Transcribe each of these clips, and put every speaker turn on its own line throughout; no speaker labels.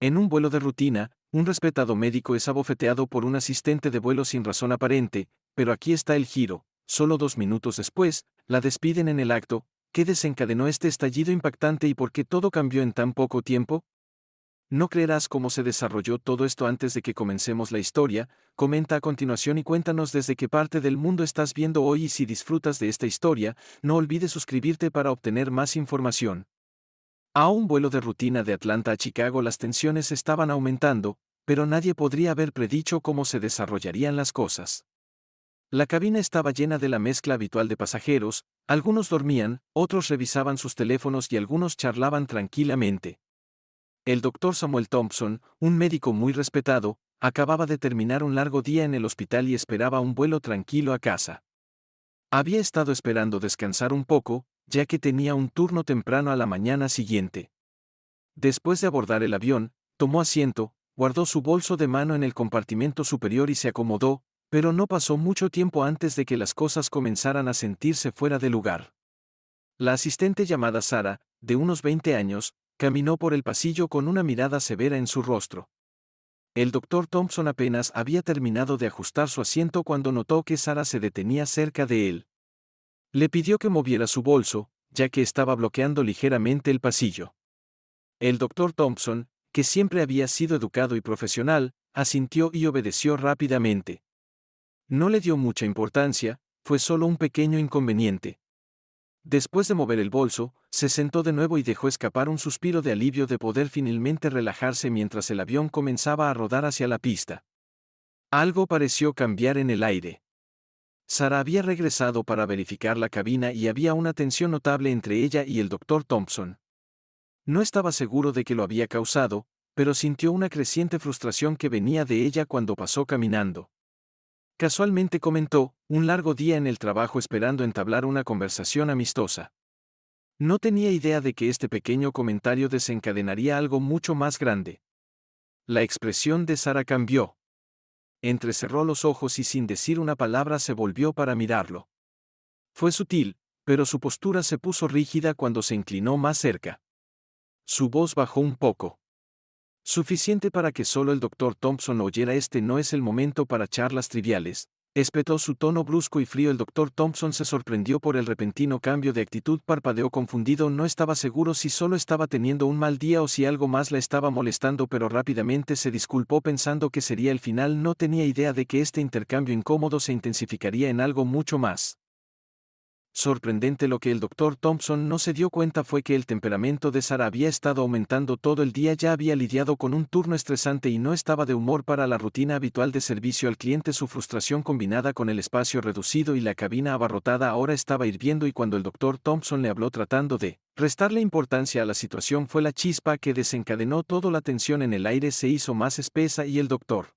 En un vuelo de rutina, un respetado médico es abofeteado por un asistente de vuelo sin razón aparente, pero aquí está el giro. Solo 2 minutos después, la despiden en el acto. ¿Qué desencadenó este estallido impactante y por qué todo cambió en tan poco tiempo? No creerás cómo se desarrolló todo esto antes de que comencemos la historia. Comenta a continuación y cuéntanos desde qué parte del mundo estás viendo hoy y si disfrutas de esta historia, no olvides suscribirte para obtener más información. A un vuelo de rutina de Atlanta a Chicago las tensiones estaban aumentando, pero nadie podría haber predicho cómo se desarrollarían las cosas. La cabina estaba llena de la mezcla habitual de pasajeros, algunos dormían, otros revisaban sus teléfonos y algunos charlaban tranquilamente. El doctor Samuel Thompson, un médico muy respetado, acababa de terminar un largo día en el hospital y esperaba un vuelo tranquilo a casa. Había estado esperando descansar un poco, ya que tenía un turno temprano a la mañana siguiente. Después de abordar el avión, tomó asiento, guardó su bolso de mano en el compartimento superior y se acomodó, pero no pasó mucho tiempo antes de que las cosas comenzaran a sentirse fuera de lugar. La asistente llamada Sara, de unos 20 años, caminó por el pasillo con una mirada severa en su rostro. El doctor Thompson apenas había terminado de ajustar su asiento cuando notó que Sara se detenía cerca de él. Le pidió que moviera su bolso, ya que estaba bloqueando ligeramente el pasillo. El doctor Thompson, que siempre había sido educado y profesional, asintió y obedeció rápidamente. No le dio mucha importancia, fue solo un pequeño inconveniente. Después de mover el bolso, se sentó de nuevo y dejó escapar un suspiro de alivio de poder finalmente relajarse mientras el avión comenzaba a rodar hacia la pista. Algo pareció cambiar en el aire. Sara había regresado para verificar la cabina y había una tensión notable entre ella y el doctor Thompson. No estaba seguro de que lo había causado, pero sintió una creciente frustración que venía de ella cuando pasó caminando. Casualmente comentó, un largo día en el trabajo esperando entablar una conversación amistosa. No tenía idea de que este pequeño comentario desencadenaría algo mucho más grande. La expresión de Sara cambió. Entrecerró los ojos y sin decir una palabra se volvió para mirarlo. Fue sutil, pero su postura se puso rígida cuando se inclinó más cerca. Su voz bajó un poco. Suficiente para que solo el doctor Thompson oyera. Este no es el momento para charlas triviales. Espetó su tono brusco y frío. El doctor Thompson se sorprendió por el repentino cambio de actitud. Parpadeó confundido. No estaba seguro si solo estaba teniendo un mal día o si algo más la estaba molestando, pero rápidamente se disculpó pensando que sería el final. No tenía idea de que este intercambio incómodo se intensificaría en algo mucho más sorprendente. Lo que el doctor Thompson no se dio cuenta fue que el temperamento de Sara había estado aumentando todo el día. Ya había lidiado con un turno estresante y no estaba de humor para la rutina habitual de servicio al cliente. Su frustración combinada con el espacio reducido y la cabina abarrotada ahora estaba hirviendo, y cuando el doctor Thompson le habló tratando de restarle importancia a la situación, fue la chispa que desencadenó todo. La tensión en el aire se hizo más espesa y el doctor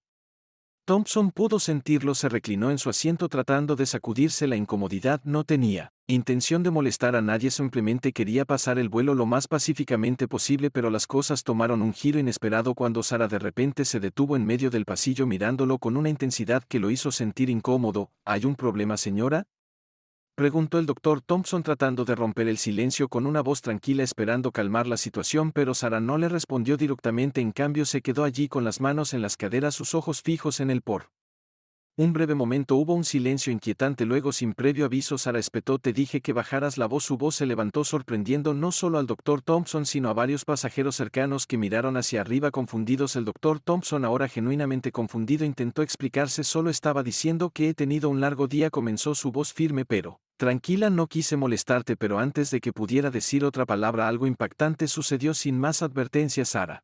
Thompson pudo sentirlo. Se reclinó en su asiento tratando de sacudirse la incomodidad. No tenía intención de molestar a nadie, simplemente quería pasar el vuelo lo más pacíficamente posible, pero las cosas tomaron un giro inesperado cuando Sara de repente se detuvo en medio del pasillo mirándolo con una intensidad que lo hizo sentir incómodo. ¿Hay un problema, señora?, preguntó el doctor Thompson tratando de romper el silencio con una voz tranquila, esperando calmar la situación, pero Sara no le respondió directamente. En cambio se quedó allí con las manos en las caderas, sus ojos fijos en el por. Un breve momento hubo un silencio inquietante. Luego, sin previo aviso, Sara espetó: te dije que bajaras la voz. Su voz se levantó, sorprendiendo no solo al doctor Thompson sino a varios pasajeros cercanos que miraron hacia arriba confundidos. El doctor Thompson, ahora genuinamente confundido, intentó explicarse. Solo estaba diciendo que he tenido un largo día, comenzó su voz firme pero tranquila. No quise molestarte, pero antes de que pudiera decir otra palabra, algo impactante sucedió. Sin más advertencia, Sara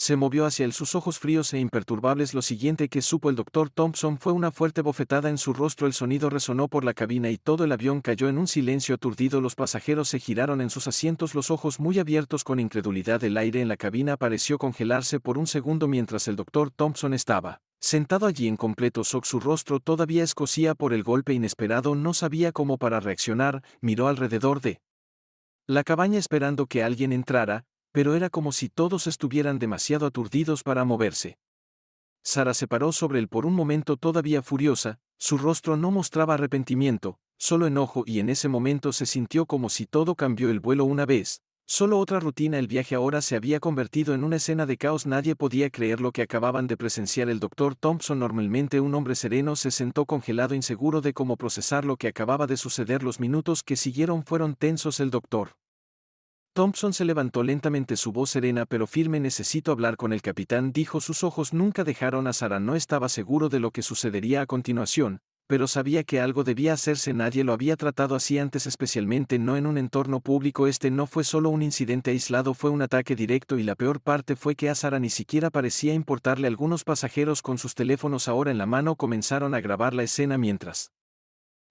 se movió hacia él, sus ojos fríos e imperturbables. Lo siguiente que supo el doctor Thompson fue una fuerte bofetada en su rostro. El sonido resonó por la cabina y todo el avión cayó en un silencio aturdido. Los pasajeros se giraron en sus asientos, los ojos muy abiertos con incredulidad. El aire en la cabina pareció congelarse por un segundo mientras el doctor Thompson estaba sentado allí en completo shock. Su rostro todavía escocía por el golpe inesperado. No sabía cómo para reaccionar. Miró alrededor de la cabaña esperando que alguien entrara, pero era como si todos estuvieran demasiado aturdidos para moverse. Sara se paró sobre él por un momento, todavía furiosa. Su rostro no mostraba arrepentimiento, solo enojo, y en ese momento se sintió como si todo cambió. El vuelo una vez Solo otra rutina. El viaje ahora se había convertido en una escena de caos. Nadie podía creer lo que acababan de presenciar. El doctor Thompson, normalmente un hombre sereno, se sentó congelado, inseguro de cómo procesar lo que acababa de suceder. Los minutos que siguieron fueron tensos. El doctor Thompson se levantó lentamente, su voz serena pero firme. Necesito hablar con el capitán, dijo. Sus ojos nunca dejaron a Sarah. No estaba seguro de lo que sucedería a continuación, pero sabía que algo debía hacerse. Nadie lo había tratado así antes, especialmente no en un entorno público. Este no fue solo un incidente aislado, fue un ataque directo, y la peor parte fue que a Sarah ni siquiera parecía importarle. Algunos pasajeros con sus teléfonos ahora en la mano comenzaron a grabar la escena mientras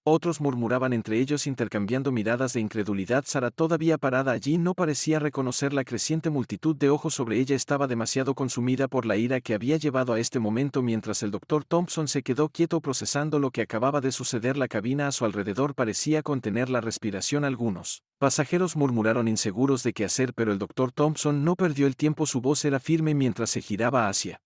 otros murmuraban entre ellos, intercambiando miradas de incredulidad. Sarah, todavía parada allí, no parecía reconocer la creciente multitud de ojos sobre ella. Estaba demasiado consumida por la ira que había llevado a este momento. Mientras el doctor Thompson se quedó quieto procesando lo que acababa de suceder, la cabina a su alrededor parecía contener la respiración. Algunos pasajeros murmuraron, inseguros de qué hacer, pero el doctor Thompson no perdió el tiempo. Su voz era firme mientras se giraba hacia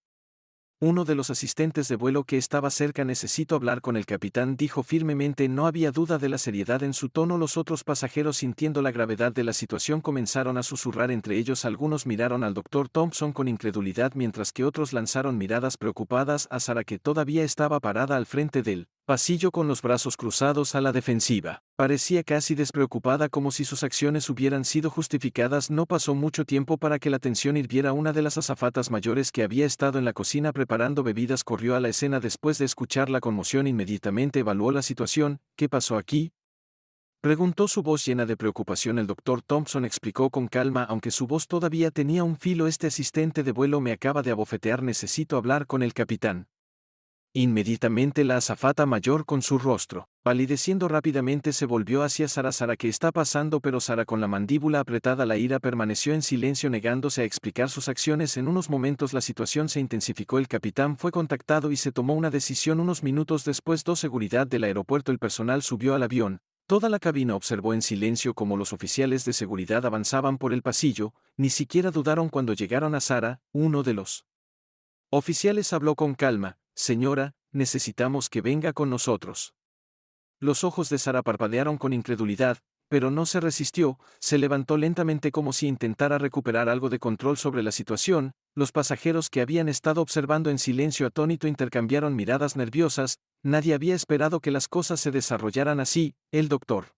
uno de los asistentes de vuelo que estaba cerca. Necesito hablar con el capitán, dijo firmemente. No había duda de la seriedad en su tono. Los otros pasajeros, sintiendo la gravedad de la situación, comenzaron a susurrar entre ellos. Algunos miraron al doctor Thompson con incredulidad, mientras que otros lanzaron miradas preocupadas a Sarah, que todavía estaba parada al frente del pasillo con los brazos cruzados a la defensiva. Parecía casi despreocupada, como si sus acciones hubieran sido justificadas. No pasó mucho tiempo para que la tensión hirviera. Una de las azafatas mayores, que había estado en la cocina preparando bebidas, corrió a la escena después de escuchar la conmoción. Inmediatamente evaluó la situación. ¿Qué pasó aquí?, preguntó, su voz llena de preocupación. El doctor Thompson explicó con calma, aunque su voz todavía tenía un filo. Este asistente de vuelo me acaba de abofetear. Necesito hablar con el capitán. Inmediatamente la azafata mayor, con su rostro palideciendo rápidamente, se volvió hacia Sarah. Sarah, ¿qué está pasando? Pero Sarah, con la mandíbula apretada, la ira, permaneció en silencio, negándose a explicar sus acciones. En unos momentos la situación se intensificó. El capitán fue contactado y se tomó una decisión. Unos minutos después, seguridad del aeropuerto. El personal subió al avión. Toda la cabina observó en silencio cómo los oficiales de seguridad avanzaban por el pasillo. Ni siquiera dudaron cuando llegaron a Sarah. Uno de los oficiales habló con calma. Señora, necesitamos que venga con nosotros. Los ojos de Sarah parpadearon con incredulidad, pero no se resistió. Se levantó lentamente como si intentara recuperar algo de control sobre la situación. Los pasajeros, que habían estado observando en silencio atónito, intercambiaron miradas nerviosas. Nadie había esperado que las cosas se desarrollaran así. El doctor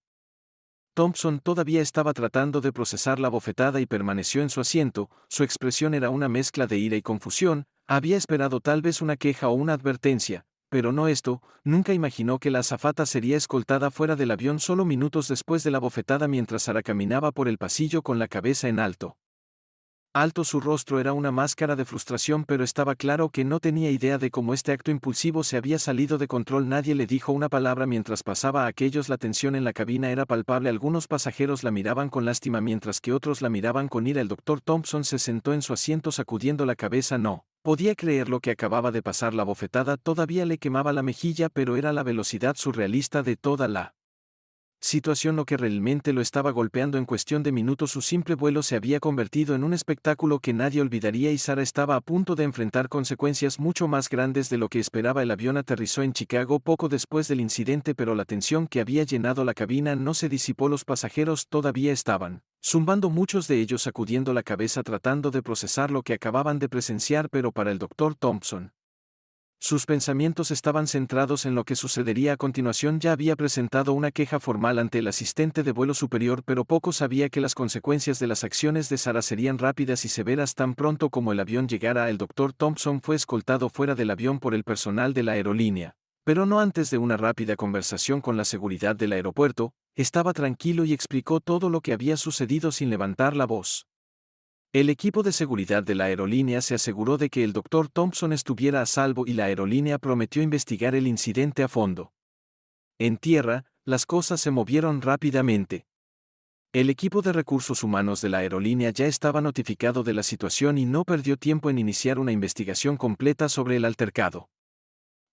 Thompson todavía estaba tratando de procesar la bofetada y permaneció en su asiento. Su expresión era una mezcla de ira y confusión. Había esperado tal vez una queja o una advertencia, pero no esto. Nunca imaginó que la azafata sería escoltada fuera del avión solo minutos después de la bofetada. Mientras Sarah caminaba por el pasillo con la cabeza en alto, su rostro era una máscara de frustración, pero estaba claro que no tenía idea de cómo este acto impulsivo se había salido de control. Nadie le dijo una palabra mientras pasaba a aquellos. La tensión en la cabina era palpable. Algunos pasajeros la miraban con lástima, mientras que otros la miraban con ira. El doctor Thompson se sentó en su asiento sacudiendo la cabeza. No podía creer lo que acababa de pasar. La bofetada todavía le quemaba la mejilla, pero era la velocidad surrealista de toda la situación lo que realmente lo estaba golpeando. En cuestión de minutos, su simple vuelo se había convertido en un espectáculo que nadie olvidaría, y Sarah estaba a punto de enfrentar consecuencias mucho más grandes de lo que esperaba. El avión aterrizó en Chicago poco después del incidente, pero la tensión que había llenado la cabina no se disipó. Los pasajeros todavía estaban zumbando, muchos de ellos sacudiendo la cabeza tratando de procesar lo que acababan de presenciar, pero para el doctor Thompson, sus pensamientos estaban centrados en lo que sucedería a continuación. Ya había presentado una queja formal ante el asistente de vuelo superior, pero poco sabía que las consecuencias de las acciones de Sarah serían rápidas y severas. Tan pronto como el avión llegara, el doctor Thompson fue escoltado fuera del avión por el personal de la aerolínea. Pero no antes de una rápida conversación con la seguridad del aeropuerto. Estaba tranquilo y explicó todo lo que había sucedido sin levantar la voz. El equipo de seguridad de la aerolínea se aseguró de que el doctor Thompson estuviera a salvo, y la aerolínea prometió investigar el incidente a fondo. En tierra, las cosas se movieron rápidamente. El equipo de recursos humanos de la aerolínea ya estaba notificado de la situación y no perdió tiempo en iniciar una investigación completa sobre el altercado.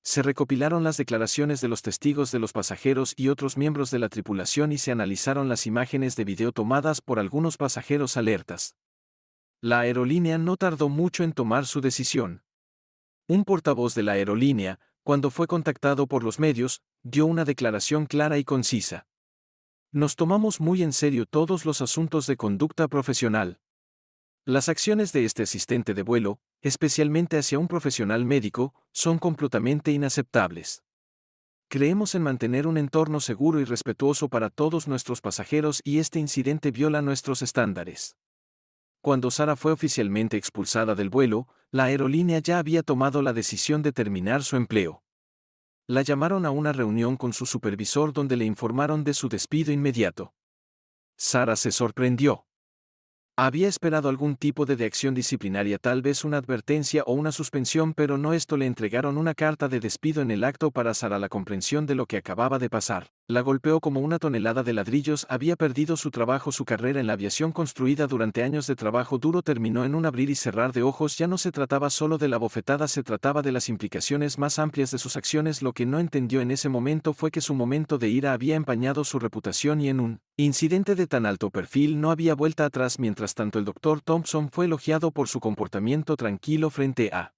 Se recopilaron las declaraciones de los testigos, de los pasajeros y otros miembros de la tripulación, y se analizaron las imágenes de video tomadas por algunos pasajeros alertas. La aerolínea no tardó mucho en tomar su decisión. Un portavoz de la aerolínea, cuando fue contactado por los medios, dio una declaración clara y concisa. Nos tomamos muy en serio todos los asuntos de conducta profesional. Las acciones de este asistente de vuelo, especialmente hacia un profesional médico, son completamente inaceptables. Creemos en mantener un entorno seguro y respetuoso para todos nuestros pasajeros y este incidente viola nuestros estándares. Cuando Sara fue oficialmente expulsada del vuelo, la aerolínea ya había tomado la decisión de terminar su empleo. La llamaron a una reunión con su supervisor donde le informaron de su despido inmediato. Sara se sorprendió. Había esperado algún tipo de acción disciplinaria, tal vez una advertencia o una suspensión, pero no esto. Le entregaron una carta de despido en el acto para Sara. La comprensión de lo que acababa de pasar la golpeó como una tonelada de ladrillos. Había perdido su trabajo, su carrera en la aviación construida durante años de trabajo duro terminó en un abrir y cerrar de ojos. Ya no se trataba solo de la bofetada, se trataba de las implicaciones más amplias de sus acciones. Lo que no entendió en ese momento fue que su momento de ira había empañado su reputación y en un incidente de tan alto perfil no había vuelta atrás. Mientras tanto, el Dr. Thompson fue elogiado por su comportamiento tranquilo frente a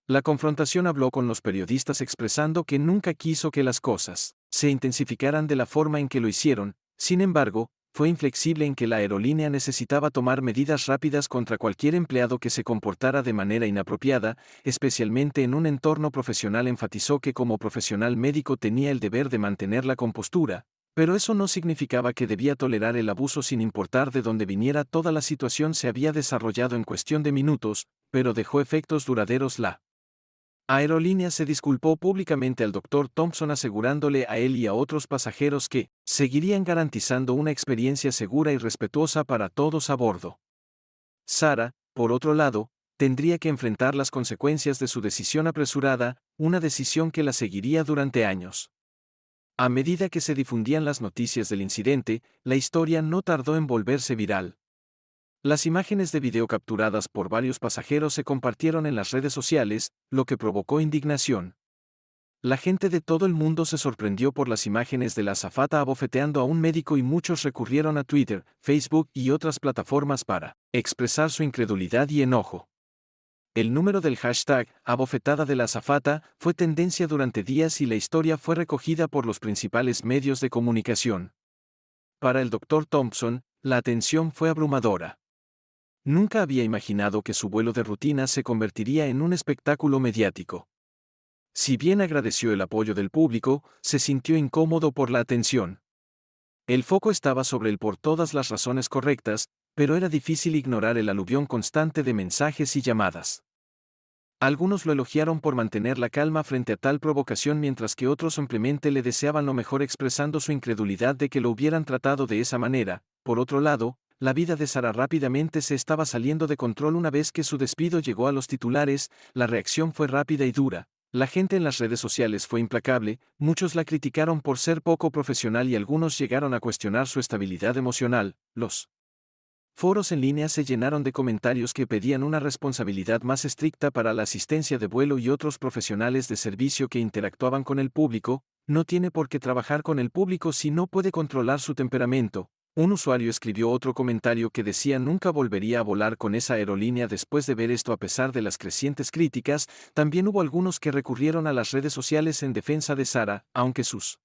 la confrontación. Habló con los periodistas expresando que nunca quiso que las cosas se intensificaran de la forma en que lo hicieron. Sin embargo, fue inflexible en que la aerolínea necesitaba tomar medidas rápidas contra cualquier empleado que se comportara de manera inapropiada, especialmente en un entorno profesional. Enfatizó que como profesional médico tenía el deber de mantener la compostura, pero eso no significaba que debía tolerar el abuso sin importar de dónde viniera. Toda la situación se había desarrollado en cuestión de minutos, pero dejó efectos duraderos. La aerolínea se disculpó públicamente al Dr. Thompson, asegurándole a él y a otros pasajeros que seguirían garantizando una experiencia segura y respetuosa para todos a bordo. Sara, por otro lado, tendría que enfrentar las consecuencias de su decisión apresurada, una decisión que la seguiría durante años. A medida que se difundían las noticias del incidente, la historia no tardó en volverse viral. Las imágenes de video capturadas por varios pasajeros se compartieron en las redes sociales, lo que provocó indignación. La gente de todo el mundo se sorprendió por las imágenes de la azafata abofeteando a un médico y muchos recurrieron a Twitter, Facebook y otras plataformas para expresar su incredulidad y enojo. El número del hashtag abofetada de la azafata fue tendencia durante días y la historia fue recogida por los principales medios de comunicación. Para el Dr. Thompson, la atención fue abrumadora. Nunca había imaginado que su vuelo de rutina se convertiría en un espectáculo mediático. Si bien agradeció el apoyo del público, se sintió incómodo por la atención. El foco estaba sobre él por todas las razones correctas, pero era difícil ignorar el aluvión constante de mensajes y llamadas. Algunos lo elogiaron por mantener la calma frente a tal provocación, mientras que otros simplemente le deseaban lo mejor, expresando su incredulidad de que lo hubieran tratado de esa manera. Por otro lado, la vida de Sara rápidamente se estaba saliendo de control una vez que su despido llegó a los titulares. La reacción fue rápida y dura. La gente en las redes sociales fue implacable, muchos la criticaron por ser poco profesional y algunos llegaron a cuestionar su estabilidad emocional. Los foros en línea se llenaron de comentarios que pedían una responsabilidad más estricta para la asistencia de vuelo y otros profesionales de servicio que interactuaban con el público. No tiene por qué trabajar con el público si no puede controlar su temperamento. Un usuario escribió otro comentario que decía nunca volvería a volar con esa aerolínea después de ver esto. A pesar de las crecientes críticas, también hubo algunos que recurrieron a las redes sociales en defensa de Sara, aunque sus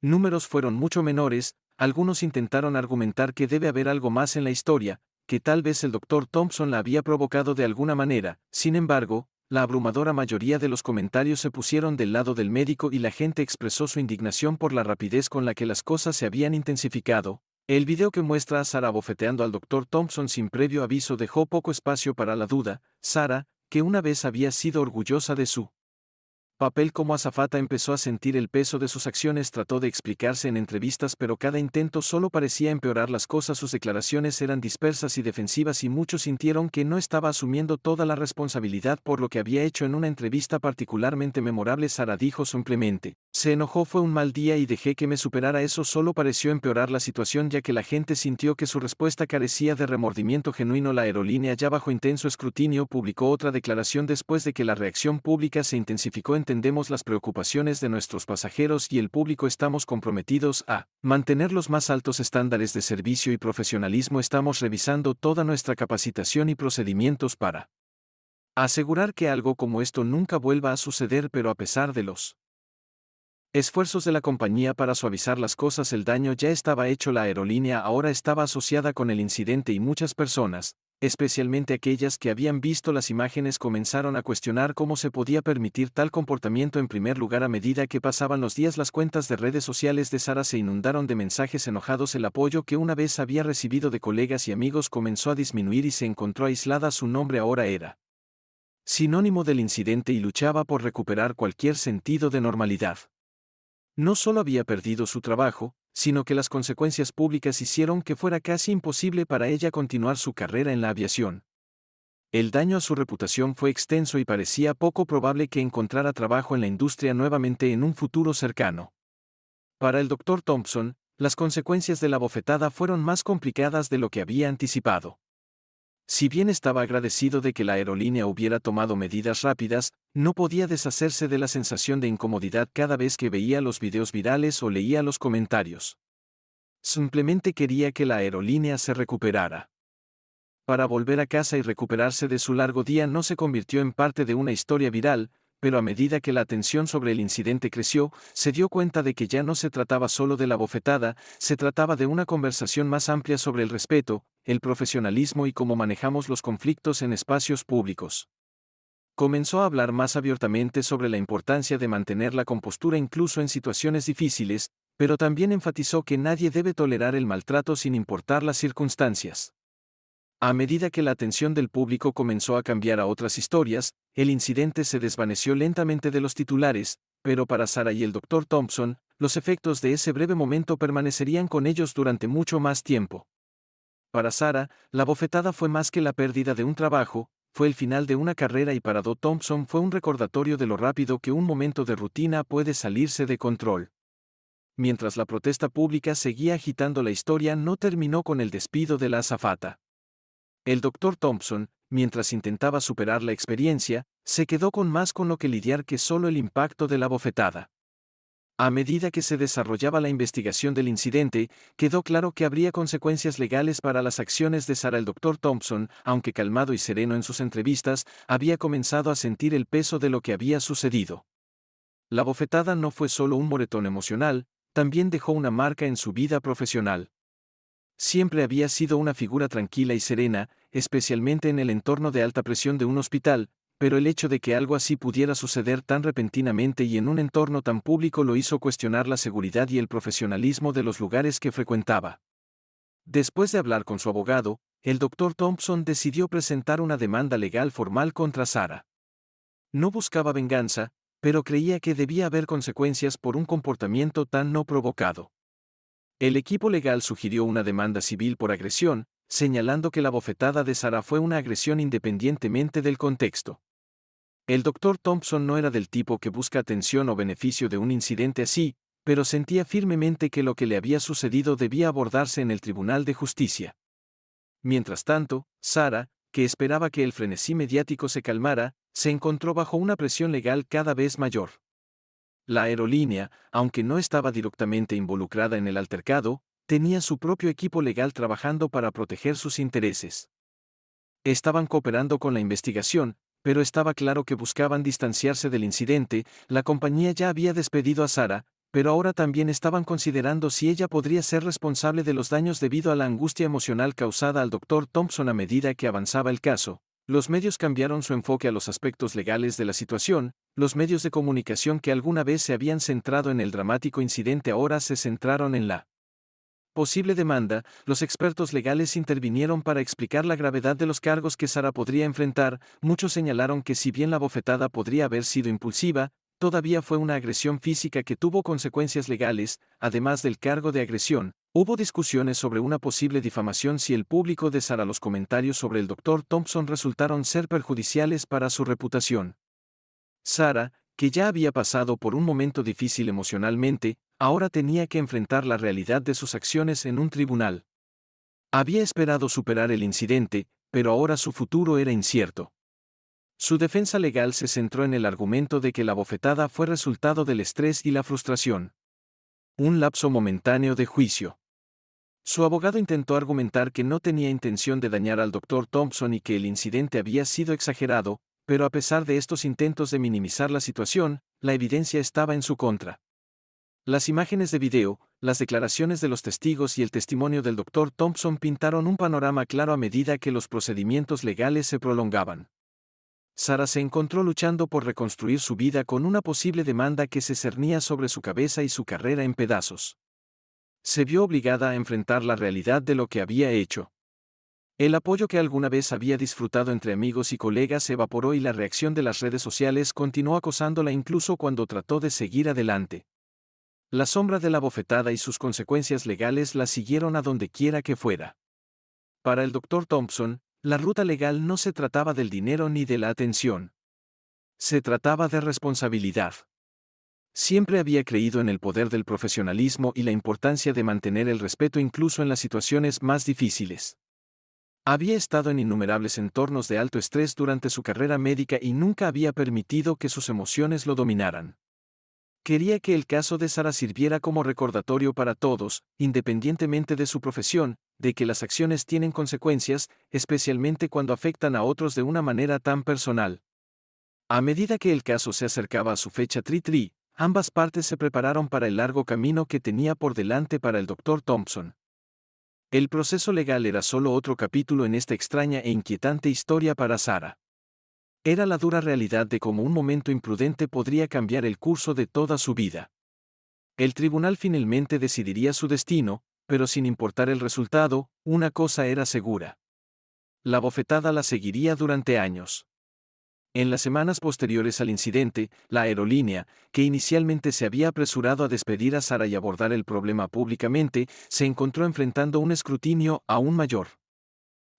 números fueron mucho menores. Algunos intentaron argumentar que debe haber algo más en la historia, que tal vez el Dr. Thompson la había provocado de alguna manera. Sin embargo, la abrumadora mayoría de los comentarios se pusieron del lado del médico y la gente expresó su indignación por la rapidez con la que las cosas se habían intensificado. El video que muestra a Sara bofeteando al Dr. Thompson sin previo aviso dejó poco espacio para la duda. Sara, que una vez había sido orgullosa de su papel como azafata, empezó a sentir el peso de sus acciones. Trató de explicarse en entrevistas, pero cada intento solo parecía empeorar las cosas. Sus declaraciones eran dispersas y defensivas y muchos sintieron que no estaba asumiendo toda la responsabilidad por lo que había hecho. En una entrevista particularmente memorable, Sara dijo simplemente: se enojó, fue un mal día y dejé que me superara. Eso solo pareció empeorar la situación, ya que la gente sintió que su respuesta carecía de remordimiento genuino. La aerolínea, ya bajo intenso escrutinio, publicó otra declaración después de que la reacción pública se intensificó. Entendemos las preocupaciones de nuestros pasajeros y el público. Estamos comprometidos a mantener los más altos estándares de servicio y profesionalismo. Estamos revisando toda nuestra capacitación y procedimientos para asegurar que algo como esto nunca vuelva a suceder. Pero a pesar de los Esfuerzos de la compañía para suavizar las cosas. El daño ya estaba hecho. La aerolínea ahora estaba asociada con el incidente y muchas personas, especialmente aquellas que habían visto las imágenes, comenzaron a cuestionar cómo se podía permitir tal comportamiento. En primer lugar, a medida que pasaban los días, las cuentas de redes sociales de Sara se inundaron de mensajes enojados. El apoyo que una vez había recibido de colegas y amigos comenzó a disminuir y se encontró aislada. Su nombre ahora era sinónimo del incidente y luchaba por recuperar cualquier sentido de normalidad. No solo había perdido su trabajo, sino que las consecuencias públicas hicieron que fuera casi imposible para ella continuar su carrera en la aviación. El daño a su reputación fue extenso y parecía poco probable que encontrara trabajo en la industria nuevamente en un futuro cercano. Para el Dr. Thompson, las consecuencias de la bofetada fueron más complicadas de lo que había anticipado. Si bien estaba agradecido de que la aerolínea hubiera tomado medidas rápidas, no podía deshacerse de la sensación de incomodidad cada vez que veía los videos virales o leía los comentarios. Simplemente quería que la aerolínea se recuperara. Para volver a casa y recuperarse de su largo día no se convirtió en parte de una historia viral, pero a medida que la atención sobre el incidente creció, se dio cuenta de que ya no se trataba solo de la bofetada, se trataba de una conversación más amplia sobre el respeto, el profesionalismo y cómo manejamos los conflictos en espacios públicos. Comenzó a hablar más abiertamente sobre la importancia de mantener la compostura incluso en situaciones difíciles, pero también enfatizó que nadie debe tolerar el maltrato sin importar las circunstancias. A medida que la atención del público comenzó a cambiar a otras historias, el incidente se desvaneció lentamente de los titulares, pero para Sara y el Dr. Thompson, los efectos de ese breve momento permanecerían con ellos durante mucho más tiempo. Para Sara, la bofetada fue más que la pérdida de un trabajo, fue el final de una carrera, y para Dr. Thompson fue un recordatorio de lo rápido que un momento de rutina puede salirse de control. Mientras la protesta pública seguía agitando, la historia no terminó con el despido de la azafata. El Dr. Thompson, mientras intentaba superar la experiencia, se quedó con más con lo que lidiar que solo el impacto de la bofetada. A medida que se desarrollaba la investigación del incidente, quedó claro que habría consecuencias legales para las acciones de Sara. El Dr. Thompson, aunque calmado y sereno en sus entrevistas, había comenzado a sentir el peso de lo que había sucedido. La bofetada no fue solo un moretón emocional, también dejó una marca en su vida profesional. Siempre había sido una figura tranquila y serena, especialmente en el entorno de alta presión de un hospital, pero el hecho de que algo así pudiera suceder tan repentinamente y en un entorno tan público lo hizo cuestionar la seguridad y el profesionalismo de los lugares que frecuentaba. Después de hablar con su abogado, el Dr. Thompson decidió presentar una demanda legal formal contra Sara. No buscaba venganza, pero creía que debía haber consecuencias por un comportamiento tan no provocado. El equipo legal sugirió una demanda civil por agresión, señalando que la bofetada de Sara fue una agresión independientemente del contexto. El Dr. Thompson no era del tipo que busca atención o beneficio de un incidente así, pero sentía firmemente que lo que le había sucedido debía abordarse en el Tribunal de Justicia. Mientras tanto, Sara, que esperaba que el frenesí mediático se calmara, se encontró bajo una presión legal cada vez mayor. La aerolínea, aunque no estaba directamente involucrada en el altercado, tenía su propio equipo legal trabajando para proteger sus intereses. Estaban cooperando con la investigación, pero estaba claro que buscaban distanciarse del incidente. La compañía ya había despedido a Sara, pero ahora también estaban considerando si ella podría ser responsable de los daños debido a la angustia emocional causada al Dr. Thompson. A medida que avanzaba el caso, los medios cambiaron su enfoque a los aspectos legales de la situación. Los medios de comunicación que alguna vez se habían centrado en el dramático incidente ahora se centraron en la posible demanda. Los expertos legales intervinieron para explicar la gravedad de los cargos que Sara podría enfrentar. Muchos señalaron que si bien la bofetada podría haber sido impulsiva, todavía fue una agresión física que tuvo consecuencias legales. Además del cargo de agresión, hubo discusiones sobre una posible difamación si el público de Sara. Los comentarios sobre el Dr. Thompson resultaron ser perjudiciales para su reputación. Sara, que ya había pasado por un momento difícil emocionalmente, ahora tenía que enfrentar la realidad de sus acciones en un tribunal. Había esperado superar el incidente, pero ahora su futuro era incierto. Su defensa legal se centró en el argumento de que la bofetada fue resultado del estrés y la frustración. Un lapso momentáneo de juicio. Su abogado intentó argumentar que no tenía intención de dañar al Dr. Thompson y que el incidente había sido exagerado, pero a pesar de estos intentos de minimizar la situación, la evidencia estaba en su contra. Las imágenes de video, las declaraciones de los testigos y el testimonio del Dr. Thompson pintaron un panorama claro a medida que los procedimientos legales se prolongaban. Sarah se encontró luchando por reconstruir su vida con una posible demanda que se cernía sobre su cabeza y su carrera en pedazos. Se vio obligada a enfrentar la realidad de lo que había hecho. El apoyo que alguna vez había disfrutado entre amigos y colegas se evaporó y la reacción de las redes sociales continuó acosándola incluso cuando trató de seguir adelante. La sombra de la bofetada y sus consecuencias legales la siguieron a donde quiera que fuera. Para el Dr. Thompson, la ruta legal no se trataba del dinero ni de la atención. Se trataba de responsabilidad. Siempre había creído en el poder del profesionalismo y la importancia de mantener el respeto incluso en las situaciones más difíciles. Había estado en innumerables entornos de alto estrés durante su carrera médica y nunca había permitido que sus emociones lo dominaran. Quería que el caso de Sarah sirviera como recordatorio para todos, independientemente de su profesión, de que las acciones tienen consecuencias, especialmente cuando afectan a otros de una manera tan personal. A medida que el caso se acercaba a su fecha tri-tri, ambas partes se prepararon para el largo camino que tenía por delante para el Dr. Thompson. El proceso legal era solo otro capítulo en esta extraña e inquietante historia para Sarah. Era la dura realidad de cómo un momento imprudente podría cambiar el curso de toda su vida. El tribunal finalmente decidiría su destino, pero sin importar el resultado, una cosa era segura. La bofetada la seguiría durante años. En las semanas posteriores al incidente, la aerolínea, que inicialmente se había apresurado a despedir a Sarah y abordar el problema públicamente, se encontró enfrentando un escrutinio aún mayor.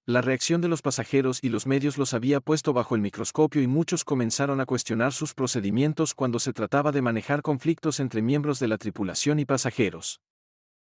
La reacción de los pasajeros y los medios los había puesto bajo el microscopio y muchos comenzaron a cuestionar sus procedimientos cuando se trataba de manejar conflictos entre miembros de la tripulación y pasajeros.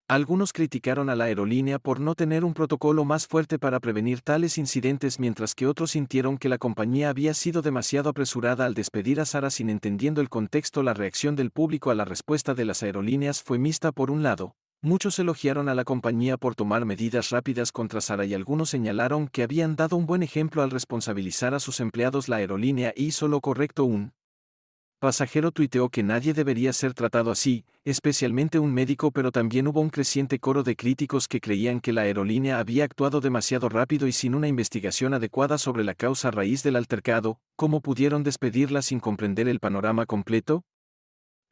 Algunos criticaron a la aerolínea por no tener un protocolo más fuerte para prevenir tales incidentes, mientras que otros sintieron que la compañía había sido demasiado apresurada al despedir a Sarah sin entendiendo el contexto. La reacción del público a la respuesta de las aerolíneas fue mixta. Por un lado, muchos elogiaron a la compañía por tomar medidas rápidas contra Sarah y algunos señalaron que habían dado un buen ejemplo al responsabilizar a sus empleados. La aerolínea hizo lo correcto. Un pasajero tuiteó que nadie debería ser tratado así, especialmente un médico, pero también hubo un creciente coro de críticos que creían que la aerolínea había actuado demasiado rápido y sin una investigación adecuada sobre la causa raíz del altercado. ¿Cómo pudieron despedirla sin comprender el panorama completo?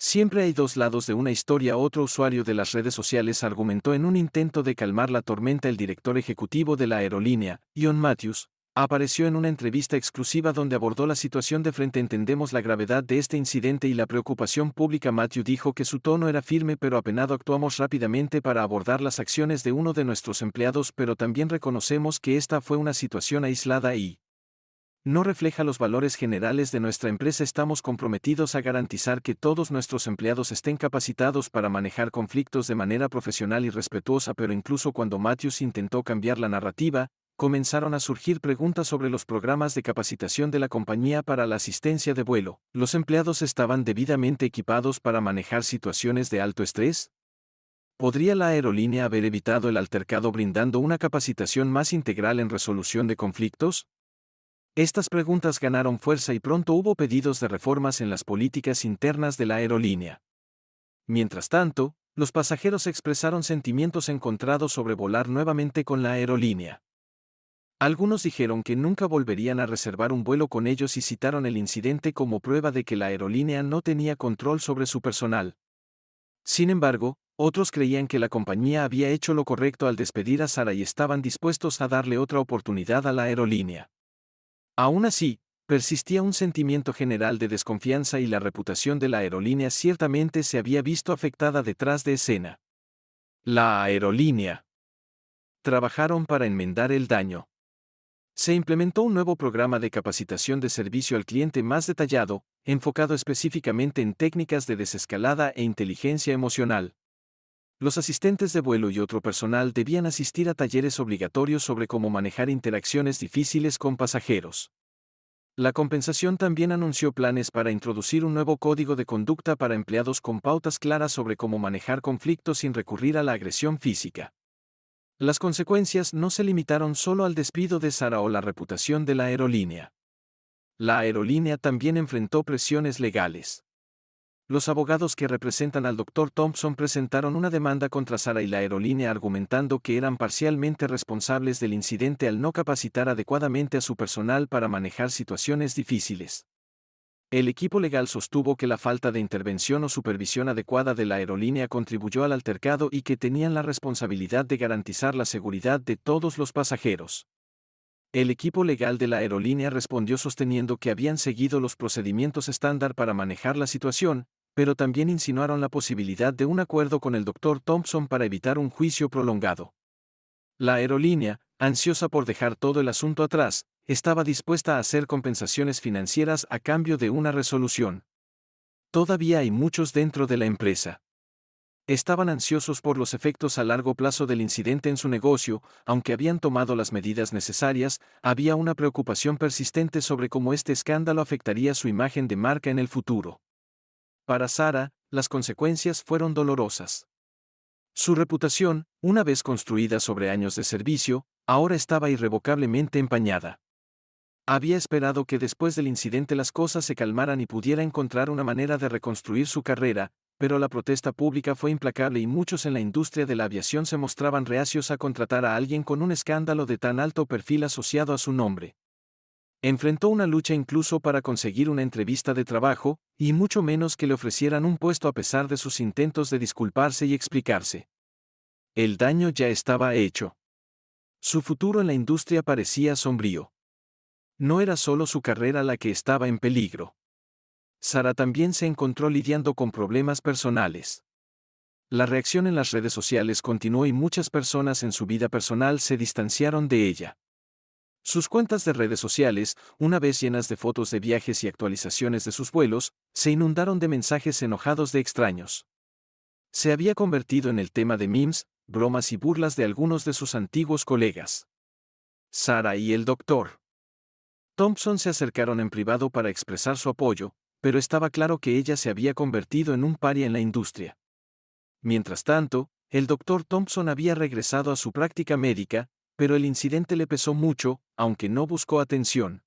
Siempre hay dos lados de una historia. Otro usuario de las redes sociales argumentó en un intento de calmar la tormenta. El director ejecutivo de la aerolínea, Ian Matthews, apareció en una entrevista exclusiva donde abordó la situación de frente. Entendemos la gravedad de este incidente y la preocupación pública. Matthew dijo que su tono era firme pero apenado. Actuamos rápidamente para abordar las acciones de uno de nuestros empleados, pero también reconocemos que esta fue una situación aislada y no refleja los valores generales de nuestra empresa. Estamos comprometidos a garantizar que todos nuestros empleados estén capacitados para manejar conflictos de manera profesional y respetuosa. Pero incluso cuando Matthews intentó cambiar la narrativa, comenzaron a surgir preguntas sobre los programas de capacitación de la compañía para la asistencia de vuelo. ¿Los empleados estaban debidamente equipados para manejar situaciones de alto estrés? ¿Podría la aerolínea haber evitado el altercado brindando una capacitación más integral en resolución de conflictos? Estas preguntas ganaron fuerza y pronto hubo pedidos de reformas en las políticas internas de la aerolínea. Mientras tanto, los pasajeros expresaron sentimientos encontrados sobre volar nuevamente con la aerolínea. Algunos dijeron que nunca volverían a reservar un vuelo con ellos y citaron el incidente como prueba de que la aerolínea no tenía control sobre su personal. Sin embargo, otros creían que la compañía había hecho lo correcto al despedir a Sarah y estaban dispuestos a darle otra oportunidad a la aerolínea. Aún así, persistía un sentimiento general de desconfianza y la reputación de la aerolínea ciertamente se había visto afectada detrás de escena. La aerolínea. Trabajaron para enmendar el daño. Se implementó un nuevo programa de capacitación de servicio al cliente más detallado, enfocado específicamente en técnicas de desescalada e inteligencia emocional. Los asistentes de vuelo y otro personal debían asistir a talleres obligatorios sobre cómo manejar interacciones difíciles con pasajeros. La compensación también anunció planes para introducir un nuevo código de conducta para empleados con pautas claras sobre cómo manejar conflictos sin recurrir a la agresión física. Las consecuencias no se limitaron solo al despido de Sarah o la reputación de la aerolínea. La aerolínea también enfrentó presiones legales. los abogados que representan al Dr. Thompson presentaron una demanda contra Sara y la aerolínea argumentando que eran parcialmente responsables del incidente al no capacitar adecuadamente a su personal para manejar situaciones difíciles. El equipo legal sostuvo que la falta de intervención o supervisión adecuada de la aerolínea contribuyó al altercado y que tenían la responsabilidad de garantizar la seguridad de todos los pasajeros. El equipo legal de la aerolínea respondió sosteniendo que habían seguido los procedimientos estándar para manejar la situación, pero también insinuaron la posibilidad de un acuerdo con el Dr. Thompson para evitar un juicio prolongado. La aerolínea, ansiosa por dejar todo el asunto atrás, estaba dispuesta a hacer compensaciones financieras a cambio de una resolución. Todavía hay muchos dentro de la empresa. Estaban ansiosos por los efectos a largo plazo del incidente en su negocio, aunque habían tomado las medidas necesarias, había una preocupación persistente sobre cómo este escándalo afectaría su imagen de marca en el futuro. Para Sara, las consecuencias fueron dolorosas. Su reputación, una vez construida sobre años de servicio, ahora estaba irrevocablemente empañada. Había esperado que después del incidente las cosas se calmaran y pudiera encontrar una manera de reconstruir su carrera, pero la protesta pública fue implacable y muchos en la industria de la aviación se mostraban reacios a contratar a alguien con un escándalo de tan alto perfil asociado a su nombre. Enfrentó una lucha incluso para conseguir una entrevista de trabajo, y mucho menos que le ofrecieran un puesto a pesar de sus intentos de disculparse y explicarse. El daño ya estaba hecho. Su futuro en la industria parecía sombrío. No era solo su carrera la que estaba en peligro. Sara también se encontró lidiando con problemas personales. La reacción en las redes sociales continuó y muchas personas en su vida personal se distanciaron de ella. Sus cuentas de redes sociales, una vez llenas de fotos de viajes y actualizaciones de sus vuelos, se inundaron de mensajes enojados de extraños. Se había convertido en el tema de memes, bromas y burlas de algunos de sus antiguos colegas. Sara y el Dr. Thompson se acercaron en privado para expresar su apoyo, pero estaba claro que ella se había convertido en un paria en la industria. Mientras tanto, el Dr. Thompson había regresado a su práctica médica, pero el incidente le pesó mucho, aunque no buscó atención.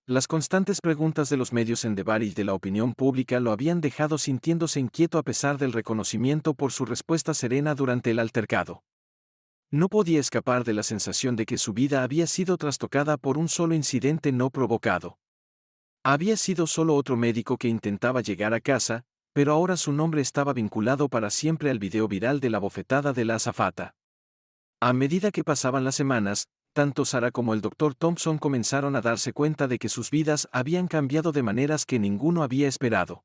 Las constantes preguntas de los medios en Debar y de la opinión pública lo habían dejado sintiéndose inquieto a pesar del reconocimiento por su respuesta serena durante el altercado. No podía escapar de la sensación de que su vida había sido trastocada por un solo incidente no provocado. Había sido solo otro médico que intentaba llegar a casa, pero ahora su nombre estaba vinculado para siempre al video viral de la bofetada de la azafata. A medida que pasaban las semanas, tanto Sara como el Dr. Thompson comenzaron a darse cuenta de que sus vidas habían cambiado de maneras que ninguno había esperado.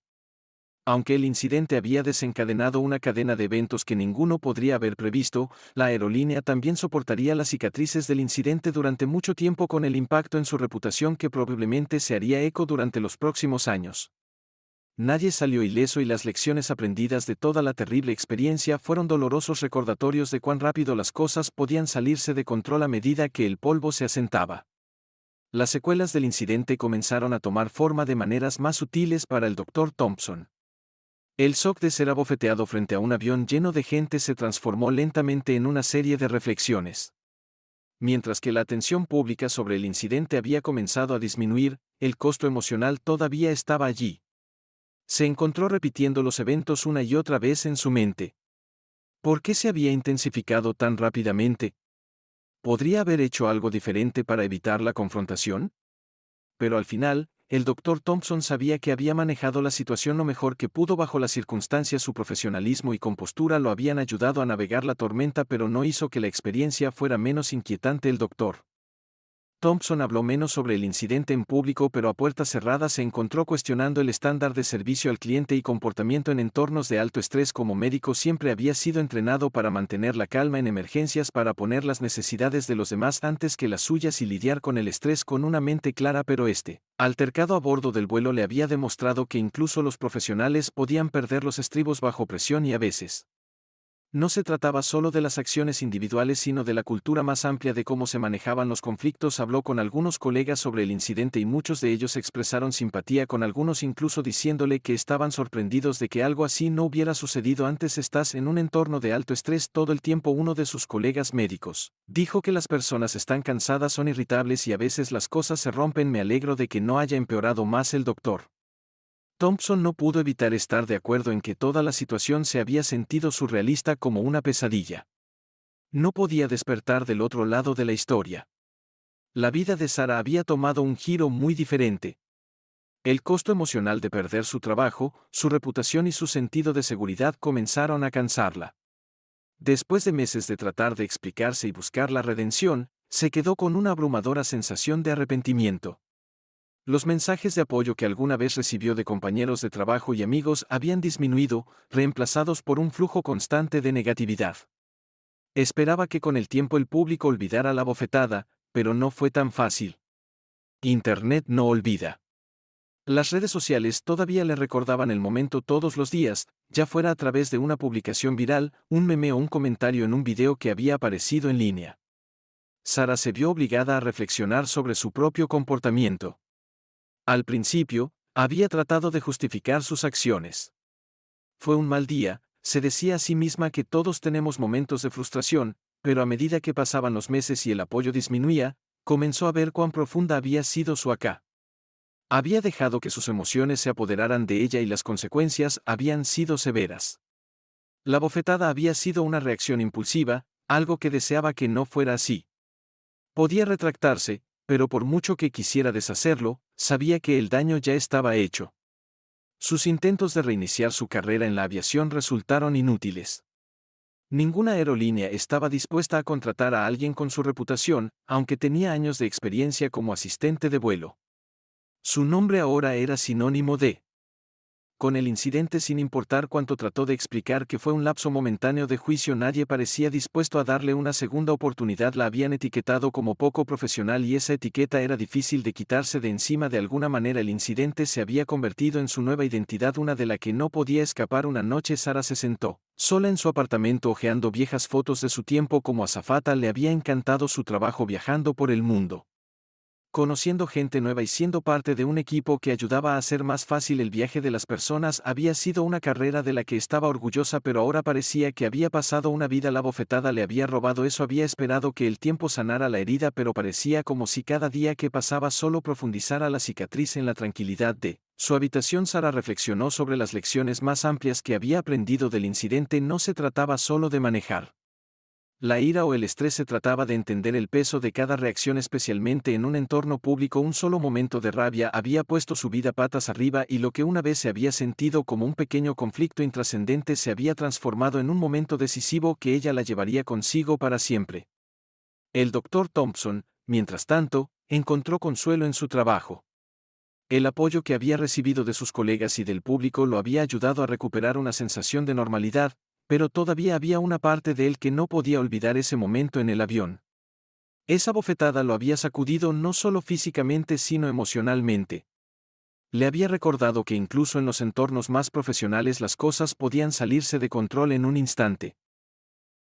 Aunque el incidente había desencadenado una cadena de eventos que ninguno podría haber previsto, la aerolínea también soportaría las cicatrices del incidente durante mucho tiempo con el impacto en su reputación que probablemente se haría eco durante los próximos años. Nadie salió ileso y las lecciones aprendidas de toda la terrible experiencia fueron dolorosos recordatorios de cuán rápido las cosas podían salirse de control a medida que el polvo se asentaba. Las secuelas del incidente comenzaron a tomar forma de maneras más sutiles para el Dr. Thompson. El shock de ser abofeteado frente a un avión lleno de gente se transformó lentamente en una serie de reflexiones. Mientras que la atención pública sobre el incidente había comenzado a disminuir, el costo emocional todavía estaba allí. Se encontró repitiendo los eventos una y otra vez en su mente. ¿Por qué se había intensificado tan rápidamente? ¿Podría haber hecho algo diferente para evitar la confrontación? Pero al final, el Dr. Thompson sabía que había manejado la situación lo mejor que pudo bajo las circunstancias. Su profesionalismo y compostura lo habían ayudado a navegar la tormenta, pero no hizo que la experiencia fuera menos inquietante. El Dr. Thompson habló menos sobre el incidente en público, pero a puertas cerradas se encontró cuestionando el estándar de servicio al cliente y comportamiento en entornos de alto estrés. Como médico siempre había sido entrenado para mantener la calma en emergencias, para poner las necesidades de los demás antes que las suyas y lidiar con el estrés con una mente clara, pero este altercado a bordo del vuelo le había demostrado que incluso los profesionales podían perder los estribos bajo presión y a veces no se trataba solo de las acciones individuales sino de la cultura más amplia de cómo se manejaban los conflictos. Habló con algunos colegas sobre el incidente y muchos de ellos expresaron simpatía con algunos, incluso diciéndole que estaban sorprendidos de que algo así no hubiera sucedido antes. Estás en un entorno de alto estrés todo el tiempo. Uno de sus colegas médicos dijo que las personas están cansadas, son irritables y a veces las cosas se rompen. Me alegro de que no haya empeorado más. El Dr. Thompson no pudo evitar estar de acuerdo en que toda la situación se había sentido surrealista como una pesadilla. No podía despertar del otro lado de la historia. La vida de Sara había tomado un giro muy diferente. El costo emocional de perder su trabajo, su reputación y su sentido de seguridad comenzaron a cansarla. Después de meses de tratar de explicarse y buscar la redención, se quedó con una abrumadora sensación de arrepentimiento. Los mensajes de apoyo que alguna vez recibió de compañeros de trabajo y amigos habían disminuido, reemplazados por un flujo constante de negatividad. Esperaba que con el tiempo el público olvidara la bofetada, pero no fue tan fácil. Internet no olvida. Las redes sociales todavía le recordaban el momento todos los días, ya fuera a través de una publicación viral, un meme o un comentario en un video que había aparecido en línea. Sara se vio obligada a reflexionar sobre su propio comportamiento. Al principio, había tratado de justificar sus acciones. Fue un mal día, se decía a sí misma que todos tenemos momentos de frustración, pero a medida que pasaban los meses y el apoyo disminuía, comenzó a ver cuán profunda había sido su acá. Había dejado que sus emociones se apoderaran de ella y las consecuencias habían sido severas. La bofetada había sido una reacción impulsiva, algo que deseaba que no fuera así. Podía retractarse, pero por mucho que quisiera deshacerlo, sabía que el daño ya estaba hecho. Sus intentos de reiniciar su carrera en la aviación resultaron inútiles. Ninguna aerolínea estaba dispuesta a contratar a alguien con su reputación, aunque tenía años de experiencia como asistente de vuelo. Su nombre ahora era sinónimo de. Con el incidente, sin importar cuánto trató de explicar que fue un lapso momentáneo de juicio, nadie parecía dispuesto a darle una segunda oportunidad. La habían etiquetado como poco profesional y esa etiqueta era difícil de quitarse de encima. De alguna manera el incidente se había convertido en su nueva identidad, una de la que no podía escapar. Una noche Sara se sentó, sola en su apartamento, hojeando viejas fotos de su tiempo como azafata. Le había encantado su trabajo viajando por el mundo, conociendo gente nueva y siendo parte de un equipo que ayudaba a hacer más fácil el viaje de las personas. Había sido una carrera de la que estaba orgullosa, pero ahora parecía que había pasado una vida. La bofetada le había robado eso. Había esperado que el tiempo sanara la herida, pero parecía como si cada día que pasaba solo profundizara la cicatriz. En la tranquilidad de su habitación, Sara reflexionó sobre las lecciones más amplias que había aprendido del incidente. No se trataba solo de manejar la ira o el estrés, se trataba de entender el peso de cada reacción, especialmente en un entorno público. Un solo momento de rabia había puesto su vida patas arriba, y lo que una vez se había sentido como un pequeño conflicto intrascendente se había transformado en un momento decisivo que ella la llevaría consigo para siempre. El Dr. Thompson, mientras tanto, encontró consuelo en su trabajo. El apoyo que había recibido de sus colegas y del público lo había ayudado a recuperar una sensación de normalidad, pero todavía había una parte de él que no podía olvidar ese momento en el avión. Esa bofetada lo había sacudido no solo físicamente sino emocionalmente. Le había recordado que incluso en los entornos más profesionales las cosas podían salirse de control en un instante.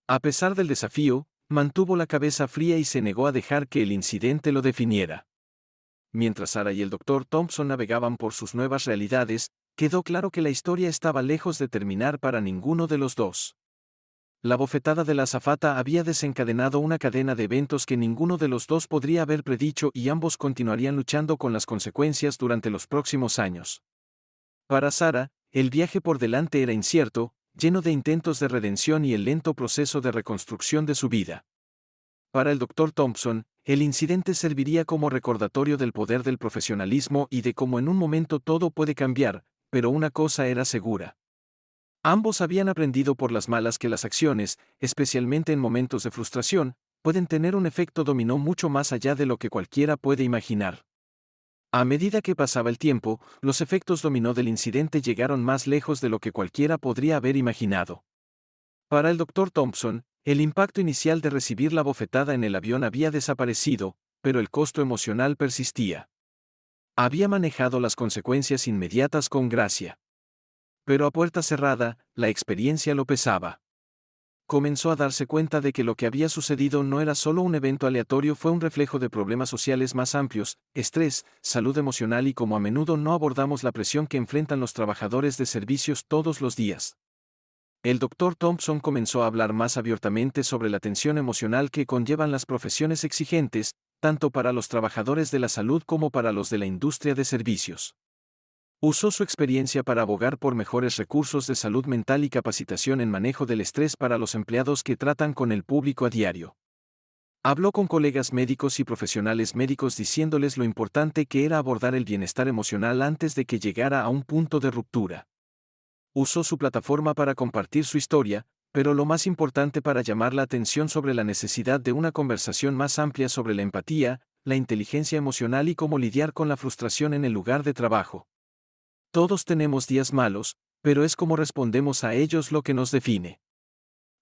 A pesar del desafío, mantuvo la cabeza fría y se negó a dejar que el incidente lo definiera. Mientras Sara y el Dr. Thompson navegaban por sus nuevas realidades, quedó claro que la historia estaba lejos de terminar para ninguno de los dos. La bofetada de la azafata había desencadenado una cadena de eventos que ninguno de los dos podría haber predicho, y ambos continuarían luchando con las consecuencias durante los próximos años. Para Sara, el viaje por delante era incierto, lleno de intentos de redención y el lento proceso de reconstrucción de su vida. Para el Dr. Thompson, el incidente serviría como recordatorio del poder del profesionalismo y de cómo en un momento todo puede cambiar, pero una cosa era segura. Ambos habían aprendido por las malas que las acciones, especialmente en momentos de frustración, pueden tener un efecto dominó mucho más allá de lo que cualquiera puede imaginar. A medida que pasaba el tiempo, los efectos dominó del incidente llegaron más lejos de lo que cualquiera podría haber imaginado. Para el Dr. Thompson, el impacto inicial de recibir la bofetada en el avión había desaparecido, pero el costo emocional persistía. Había manejado las consecuencias inmediatas con gracia. Pero a puerta cerrada, la experiencia lo pesaba. Comenzó a darse cuenta de que lo que había sucedido no era solo un evento aleatorio, fue un reflejo de problemas sociales más amplios: estrés, salud emocional y cómo a menudo no abordamos la presión que enfrentan los trabajadores de servicios todos los días. El Dr. Thompson comenzó a hablar más abiertamente sobre la tensión emocional que conllevan las profesiones exigentes, tanto para los trabajadores de la salud como para los de la industria de servicios. Usó su experiencia para abogar por mejores recursos de salud mental y capacitación en manejo del estrés para los empleados que tratan con el público a diario. Habló con colegas médicos y profesionales médicos diciéndoles lo importante que era abordar el bienestar emocional antes de que llegara a un punto de ruptura. Usó su plataforma para compartir su historia, pero lo más importante para llamar la atención sobre la necesidad de una conversación más amplia sobre la empatía, la inteligencia emocional y cómo lidiar con la frustración en el lugar de trabajo. Todos tenemos días malos, pero es cómo respondemos a ellos lo que nos define.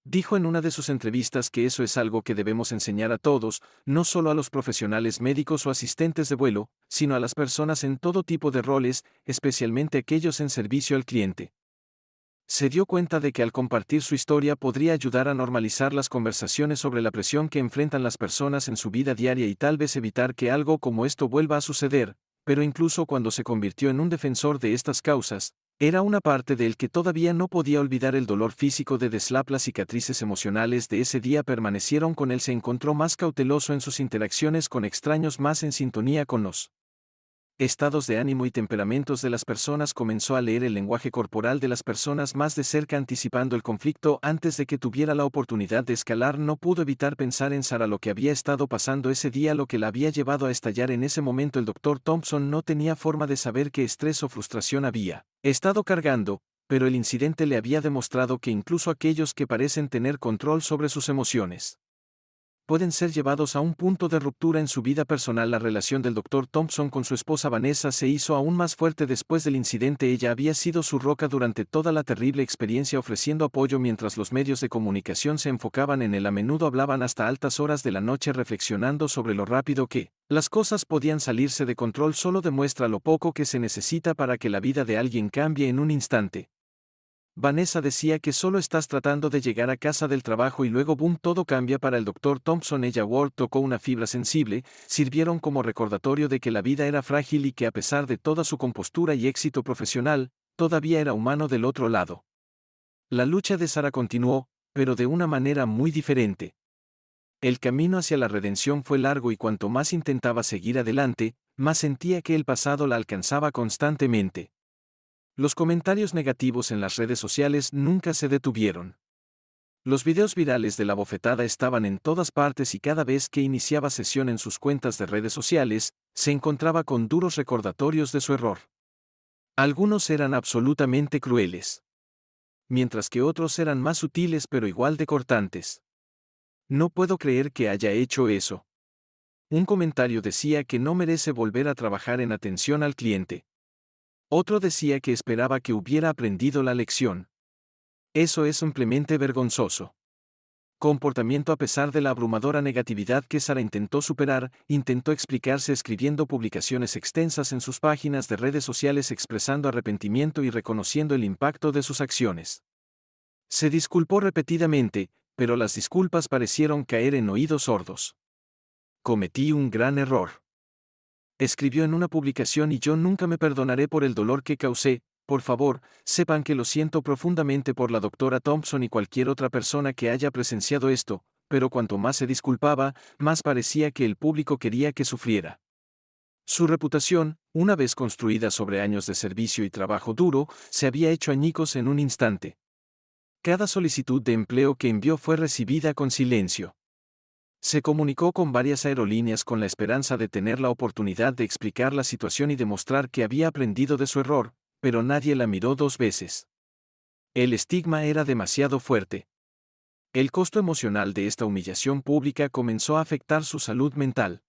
Dijo en una de sus entrevistas que eso es algo que debemos enseñar a todos, no solo a los profesionales médicos o asistentes de vuelo, sino a las personas en todo tipo de roles, especialmente aquellos en servicio al cliente. Se dio cuenta de que al compartir su historia podría ayudar a normalizar las conversaciones sobre la presión que enfrentan las personas en su vida diaria y tal vez evitar que algo como esto vuelva a suceder, pero incluso cuando se convirtió en un defensor de estas causas, era una parte de él que todavía no podía olvidar el dolor físico de Deslap. Las cicatrices emocionales de ese día permanecieron con él. Se encontró más cauteloso en sus interacciones con extraños, más en sintonía con los estados de ánimo y temperamentos de las personas. Comenzó a leer el lenguaje corporal de las personas más de cerca, anticipando el conflicto antes de que tuviera la oportunidad de escalar. No pudo evitar pensar en Sarah, lo que había estado pasando ese día, lo que la había llevado a estallar en ese momento. El Dr. Thompson no tenía forma de saber qué estrés o frustración había estado cargando, pero el incidente le había demostrado que incluso aquellos que parecen tener control sobre sus emociones pueden ser llevados a un punto de ruptura en su vida personal. La relación del Dr. Thompson con su esposa Vanessa se hizo aún más fuerte después del incidente. Ella había sido su roca durante toda la terrible experiencia, ofreciendo apoyo mientras los medios de comunicación se enfocaban en él. A menudo hablaban hasta altas horas de la noche reflexionando sobre lo rápido que las cosas podían salirse de control. Solo demuestra lo poco que se necesita para que la vida de alguien cambie en un instante. Vanessa decía que solo estás tratando de llegar a casa del trabajo y luego boom, todo cambia para el Dr. Thompson. Ella Ward tocó una fibra sensible, sirvieron como recordatorio de que la vida era frágil y que a pesar de toda su compostura y éxito profesional, todavía era humano del otro lado. La lucha de Sarah continuó, pero de una manera muy diferente. El camino hacia la redención fue largo y cuanto más intentaba seguir adelante, más sentía que el pasado la alcanzaba constantemente. Los comentarios negativos en las redes sociales nunca se detuvieron. Los videos virales de la bofetada estaban en todas partes y cada vez que iniciaba sesión en sus cuentas de redes sociales, se encontraba con duros recordatorios de su error. Algunos eran absolutamente crueles, mientras que otros eran más sutiles pero igual de cortantes. No puedo creer que haya hecho eso. Un comentario decía que no merece volver a trabajar en atención al cliente. Otro decía que esperaba que hubiera aprendido la lección. Eso es simplemente vergonzoso. Comportamiento. A pesar de la abrumadora negatividad que Sarah intentó superar, intentó explicarse escribiendo publicaciones extensas en sus páginas de redes sociales expresando arrepentimiento y reconociendo el impacto de sus acciones. Se disculpó repetidamente, pero las disculpas parecieron caer en oídos sordos. Cometí un gran error. Escribió en una publicación, y yo nunca me perdonaré por el dolor que causé. Por favor, sepan que lo siento profundamente por la doctora Thompson y cualquier otra persona que haya presenciado esto, pero cuanto más se disculpaba, más parecía que el público quería que sufriera. Su reputación, una vez construida sobre años de servicio y trabajo duro, se había hecho añicos en un instante. Cada solicitud de empleo que envió fue recibida con silencio. Se comunicó con varias aerolíneas con la esperanza de tener la oportunidad de explicar la situación y demostrar que había aprendido de su error, pero nadie la miró dos veces. El estigma era demasiado fuerte. El costo emocional de esta humillación pública comenzó a afectar su salud mental.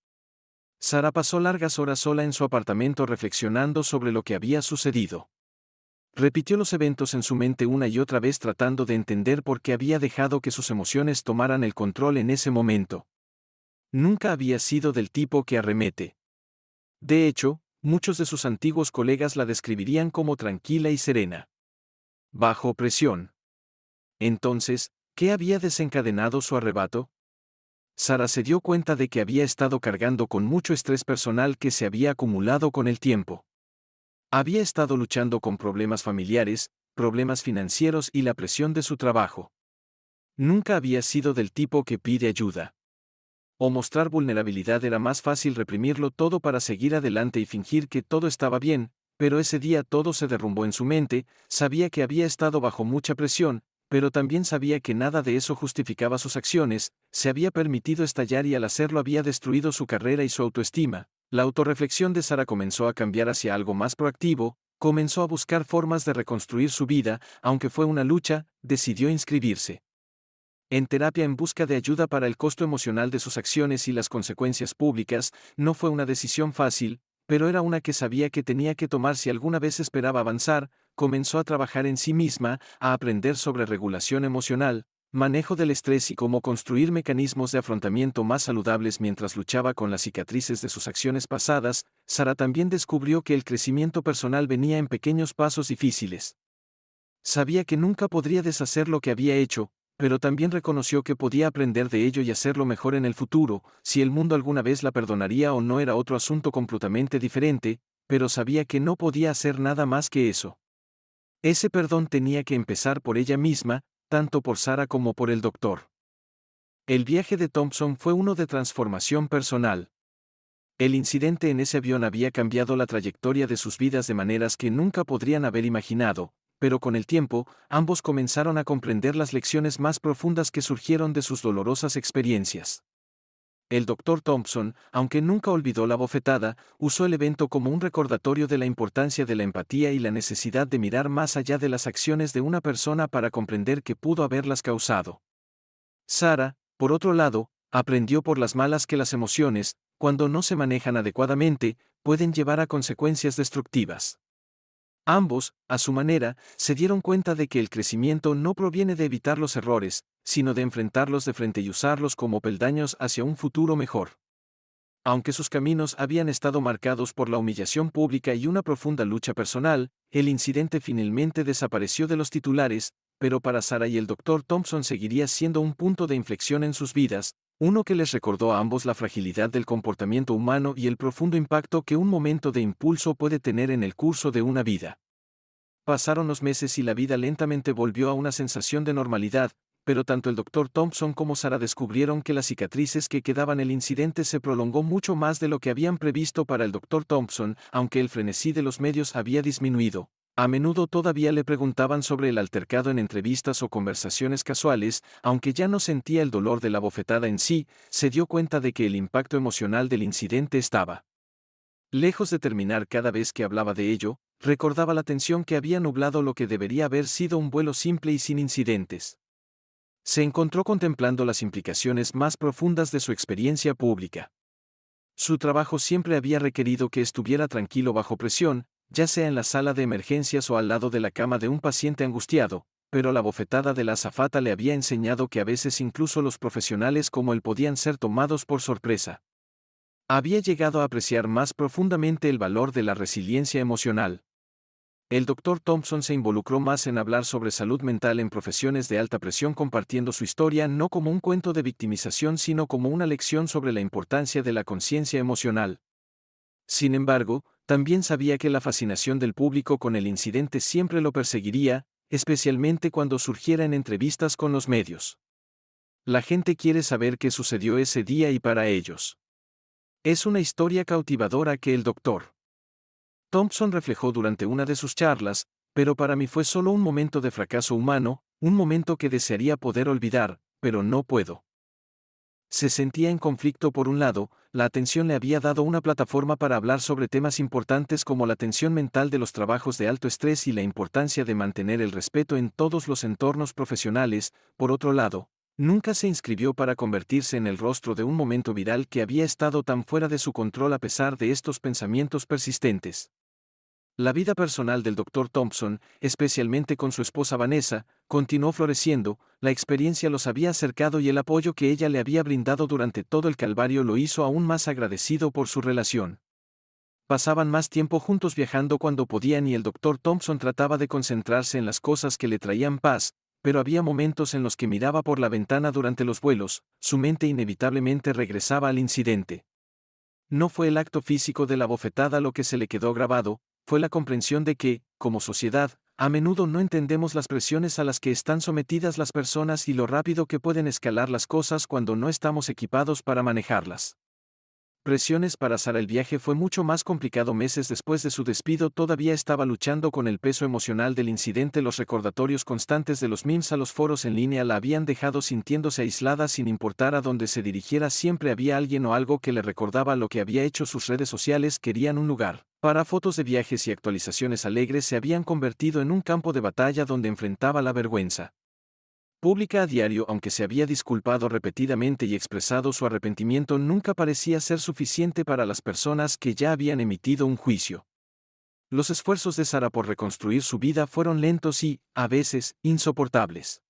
Sarah pasó largas horas sola en su apartamento reflexionando sobre lo que había sucedido. Repitió los eventos en su mente una y otra vez tratando de entender por qué había dejado que sus emociones tomaran el control en ese momento. Nunca había sido del tipo que arremete. De hecho, muchos de sus antiguos colegas la describirían como tranquila y serena. Bajo presión. Entonces, ¿qué había desencadenado su arrebato? Sarah se dio cuenta de que había estado cargando con mucho estrés personal que se había acumulado con el tiempo. Había estado luchando con problemas familiares, problemas financieros y la presión de su trabajo. Nunca había sido del tipo que pide ayuda. O mostrar vulnerabilidad. Era más fácil reprimirlo todo para seguir adelante y fingir que todo estaba bien, pero ese día todo se derrumbó en su mente. Sabía que había estado bajo mucha presión, pero también sabía que nada de eso justificaba sus acciones. Se había permitido estallar y al hacerlo había destruido su carrera y su autoestima. La autorreflexión de Sara comenzó a cambiar hacia algo más proactivo, comenzó a buscar formas de reconstruir su vida, aunque fue una lucha. Decidió inscribirse en terapia en busca de ayuda para el costo emocional de sus acciones y las consecuencias públicas. No fue una decisión fácil, pero era una que sabía que tenía que tomar si alguna vez esperaba avanzar. Comenzó a trabajar en sí misma, a aprender sobre regulación emocional, manejo del estrés y cómo construir mecanismos de afrontamiento más saludables mientras luchaba con las cicatrices de sus acciones pasadas. Sara también descubrió que el crecimiento personal venía en pequeños pasos difíciles. Sabía que nunca podría deshacer lo que había hecho, pero también reconoció que podía aprender de ello y hacerlo mejor en el futuro. Si el mundo alguna vez la perdonaría o no era otro asunto completamente diferente, pero sabía que no podía hacer nada más que eso. Ese perdón tenía que empezar por ella misma, tanto por Sara como por el doctor. El viaje de Thompson fue uno de transformación personal. El incidente en ese avión había cambiado la trayectoria de sus vidas de maneras que nunca podrían haber imaginado, pero con el tiempo, ambos comenzaron a comprender las lecciones más profundas que surgieron de sus dolorosas experiencias. El Dr. Thompson, aunque nunca olvidó la bofetada, usó el evento como un recordatorio de la importancia de la empatía y la necesidad de mirar más allá de las acciones de una persona para comprender qué pudo haberlas causado. Sara, por otro lado, aprendió por las malas que las emociones, cuando no se manejan adecuadamente, pueden llevar a consecuencias destructivas. Ambos, a su manera, se dieron cuenta de que el crecimiento no proviene de evitar los errores, sino de enfrentarlos de frente y usarlos como peldaños hacia un futuro mejor. Aunque sus caminos habían estado marcados por la humillación pública y una profunda lucha personal, el incidente finalmente desapareció de los titulares, pero para Sara y el Dr. Thompson seguiría siendo un punto de inflexión en sus vidas, uno que les recordó a ambos la fragilidad del comportamiento humano y el profundo impacto que un momento de impulso puede tener en el curso de una vida. Pasaron los meses y la vida lentamente volvió a una sensación de normalidad, pero tanto el Dr. Thompson como Sara descubrieron que las cicatrices que quedaban del incidente se prolongó mucho más de lo que habían previsto para el Dr. Thompson. Aunque el frenesí de los medios había disminuido, a menudo todavía le preguntaban sobre el altercado en entrevistas o conversaciones casuales. Aunque ya no sentía el dolor de la bofetada en sí, se dio cuenta de que el impacto emocional del incidente estaba lejos de terminar. Cada vez que hablaba de ello, recordaba la tensión que había nublado lo que debería haber sido un vuelo simple y sin incidentes. Se encontró contemplando las implicaciones más profundas de su experiencia pública. Su trabajo siempre había requerido que estuviera tranquilo bajo presión, ya sea en la sala de emergencias o al lado de la cama de un paciente angustiado, pero la bofetada de la azafata le había enseñado que a veces incluso los profesionales como él podían ser tomados por sorpresa. Había llegado a apreciar más profundamente el valor de la resiliencia emocional. El Dr. Thompson se involucró más en hablar sobre salud mental en profesiones de alta presión, compartiendo su historia no como un cuento de victimización sino como una lección sobre la importancia de la conciencia emocional. Sin embargo, también sabía que la fascinación del público con el incidente siempre lo perseguiría, especialmente cuando surgiera en entrevistas con los medios. La gente quiere saber qué sucedió ese día y para ellos. Es una historia cautivadora que el Dr. Thompson reflejó durante una de sus charlas, pero para mí fue solo un momento de fracaso humano, un momento que desearía poder olvidar, pero no puedo. Se sentía en conflicto. Por un lado, la atención le había dado una plataforma para hablar sobre temas importantes como la tensión mental de los trabajos de alto estrés y la importancia de mantener el respeto en todos los entornos profesionales. Por otro lado, nunca se inscribió para convertirse en el rostro de un momento viral que había estado tan fuera de su control. A pesar de estos pensamientos persistentes, la vida personal del Dr. Thompson, especialmente con su esposa Vanessa, continuó floreciendo. La experiencia los había acercado y el apoyo que ella le había brindado durante todo el calvario lo hizo aún más agradecido por su relación. Pasaban más tiempo juntos viajando cuando podían y el Dr. Thompson trataba de concentrarse en las cosas que le traían paz, pero había momentos en los que miraba por la ventana durante los vuelos. Su mente inevitablemente regresaba al incidente. No fue el acto físico de la bofetada lo que se le quedó grabado, fue la comprensión de que, como sociedad, a menudo no entendemos las presiones a las que están sometidas las personas y lo rápido que pueden escalar las cosas cuando no estamos equipados para manejarlas. Presiones para Sara. El viaje fue mucho más complicado. Meses después de su despido todavía estaba luchando con el peso emocional del incidente. Los recordatorios constantes de los memes a los foros en línea la habían dejado sintiéndose aislada. Sin importar a dónde se dirigiera, siempre había alguien o algo que le recordaba lo que había hecho. Sus redes sociales querían un lugar para fotos de viajes y actualizaciones alegres. Se habían convertido en un campo de batalla donde enfrentaba la vergüenza pública a diario. Aunque se había disculpado repetidamente y expresado su arrepentimiento, nunca parecía ser suficiente para las personas que ya habían emitido un juicio. Los esfuerzos de Sara por reconstruir su vida fueron lentos y, a veces, insoportables.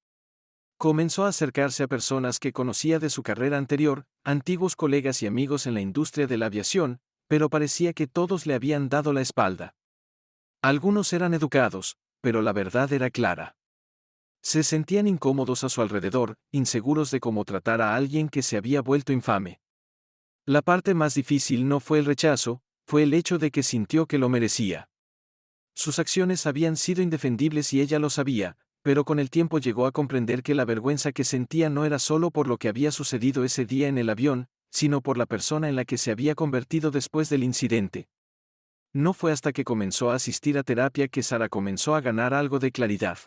Comenzó a acercarse a personas que conocía de su carrera anterior, antiguos colegas y amigos en la industria de la aviación, pero parecía que todos le habían dado la espalda. Algunos eran educados, pero la verdad era clara. Se sentían incómodos a su alrededor, inseguros de cómo tratar a alguien que se había vuelto infame. La parte más difícil no fue el rechazo, fue el hecho de que sintió que lo merecía. Sus acciones habían sido indefendibles y ella lo sabía, pero con el tiempo llegó a comprender que la vergüenza que sentía no era solo por lo que había sucedido ese día en el avión, sino por la persona en la que se había convertido después del incidente. No fue hasta que comenzó a asistir a terapia que Sara comenzó a ganar algo de claridad.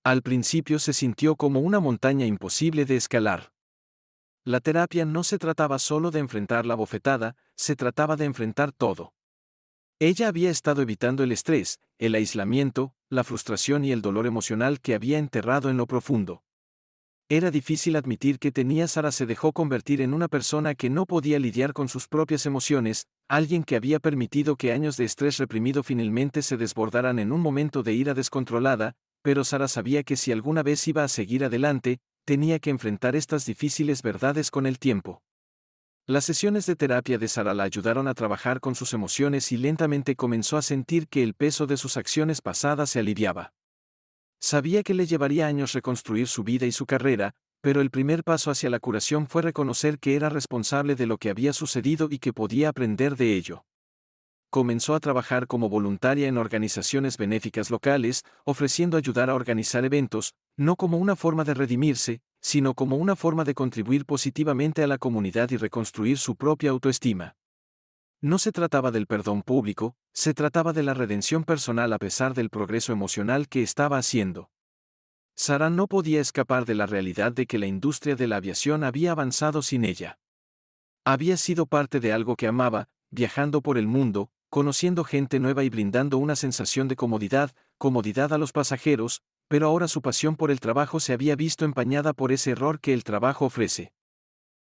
Al principio se sintió como una montaña imposible de escalar. La terapia no se trataba solo de enfrentar la bofetada, se trataba de enfrentar todo. Ella había estado evitando el estrés, el aislamiento, la frustración y el dolor emocional que había enterrado en lo profundo. Era difícil admitir que Sara se dejó convertir en una persona que no podía lidiar con sus propias emociones, alguien que había permitido que años de estrés reprimido finalmente se desbordaran en un momento de ira descontrolada, pero Sara sabía que si alguna vez iba a seguir adelante, tenía que enfrentar estas difíciles verdades con el tiempo. Las sesiones de terapia de Sara la ayudaron a trabajar con sus emociones y lentamente comenzó a sentir que el peso de sus acciones pasadas se aliviaba. Sabía que le llevaría años reconstruir su vida y su carrera, pero el primer paso hacia la curación fue reconocer que era responsable de lo que había sucedido y que podía aprender de ello. Comenzó a trabajar como voluntaria en organizaciones benéficas locales, ofreciendo ayudar a organizar eventos, no como una forma de redimirse, sino como una forma de contribuir positivamente a la comunidad y reconstruir su propia autoestima. No se trataba del perdón público, se trataba de la redención personal a pesar del progreso emocional que estaba haciendo. Sara no podía escapar de la realidad de que la industria de la aviación había avanzado sin ella. Había sido parte de algo que amaba, viajando por el mundo, conociendo gente nueva y brindando una sensación de comodidad a los pasajeros, pero ahora su pasión por el trabajo se había visto empañada por ese error que el trabajo ofrece.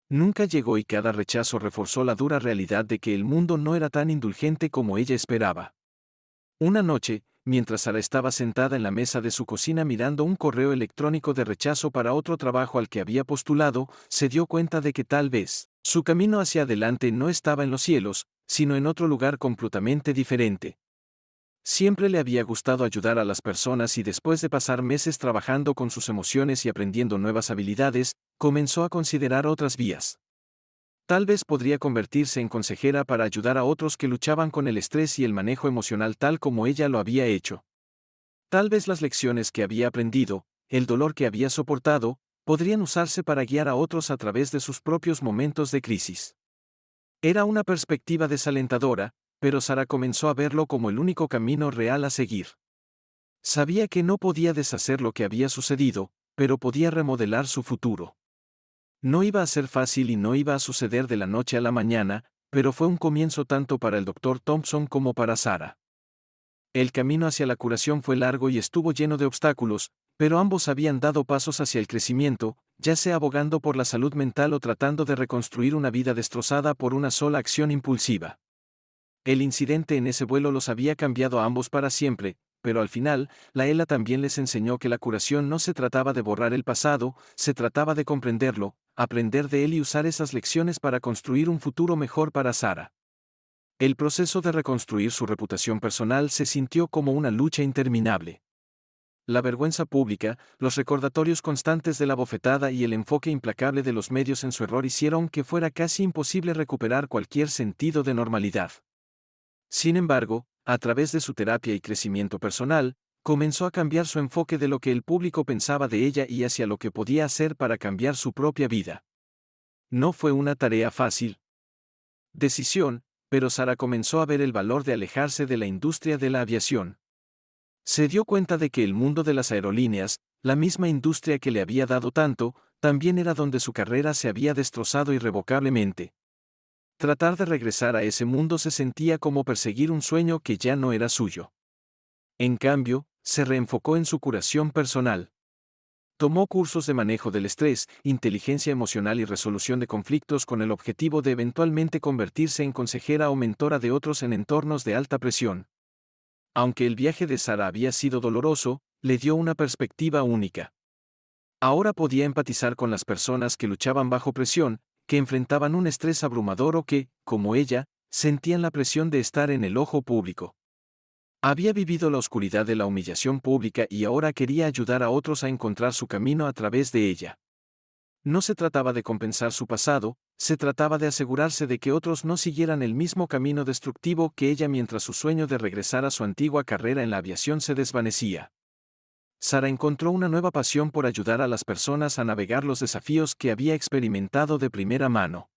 Nunca llegó y cada rechazo reforzó la dura realidad de que el mundo no era tan indulgente como ella esperaba. Una noche, mientras Sara estaba sentada en la mesa de su cocina mirando un correo electrónico de rechazo para otro trabajo al que había postulado, se dio cuenta de que tal vez su camino hacia adelante no estaba en los cielos, sino en otro lugar completamente diferente. Siempre le había gustado ayudar a las personas y después de pasar meses trabajando con sus emociones y aprendiendo nuevas habilidades, comenzó a considerar otras vías. Tal vez podría convertirse en consejera para ayudar a otros que luchaban con el estrés y el manejo emocional tal como ella lo había hecho. Tal vez las lecciones que había aprendido, el dolor que había soportado, podrían usarse para guiar a otros a través de sus propios momentos de crisis. Era una perspectiva desalentadora, pero Sara comenzó a verlo como el único camino real a seguir. Sabía que no podía deshacer lo que había sucedido, pero podía remodelar su futuro. No iba a ser fácil y no iba a suceder de la noche a la mañana, pero fue un comienzo tanto para el Dr. Thompson como para Sara. El camino hacia la curación fue largo y estuvo lleno de obstáculos, pero ambos habían dado pasos hacia el crecimiento, ya sea abogando por la salud mental o tratando de reconstruir una vida destrozada por una sola acción impulsiva. El incidente en ese vuelo los había cambiado a ambos para siempre, pero al final, la ELA también les enseñó que la curación no se trataba de borrar el pasado, se trataba de comprenderlo, aprender de él y usar esas lecciones para construir un futuro mejor para Sara. El proceso de reconstruir su reputación personal se sintió como una lucha interminable. La vergüenza pública, los recordatorios constantes de la bofetada y el enfoque implacable de los medios en su error hicieron que fuera casi imposible recuperar cualquier sentido de normalidad. Sin embargo, a través de su terapia y crecimiento personal, comenzó a cambiar su enfoque de lo que el público pensaba de ella y hacia lo que podía hacer para cambiar su propia vida. No fue una tarea fácil. decisión, pero Sara comenzó a ver el valor de alejarse de la industria de la aviación. Se dio cuenta de que el mundo de las aerolíneas, la misma industria que le había dado tanto, también era donde su carrera se había destrozado irrevocablemente. Tratar de regresar a ese mundo se sentía como perseguir un sueño que ya no era suyo. En cambio, se reenfocó en su curación personal. Tomó cursos de manejo del estrés, inteligencia emocional y resolución de conflictos con el objetivo de eventualmente convertirse en consejera o mentora de otros en entornos de alta presión. Aunque el viaje de Sara había sido doloroso, le dio una perspectiva única. Ahora podía empatizar con las personas que luchaban bajo presión, que enfrentaban un estrés abrumador o que, como ella, sentían la presión de estar en el ojo público. Había vivido la oscuridad de la humillación pública y ahora quería ayudar a otros a encontrar su camino a través de ella. No se trataba de compensar su pasado, se trataba de asegurarse de que otros no siguieran el mismo camino destructivo que ella mientras su sueño de regresar a su antigua carrera en la aviación se desvanecía. Sara encontró una nueva pasión por ayudar a las personas a navegar los desafíos que había experimentado de primera mano.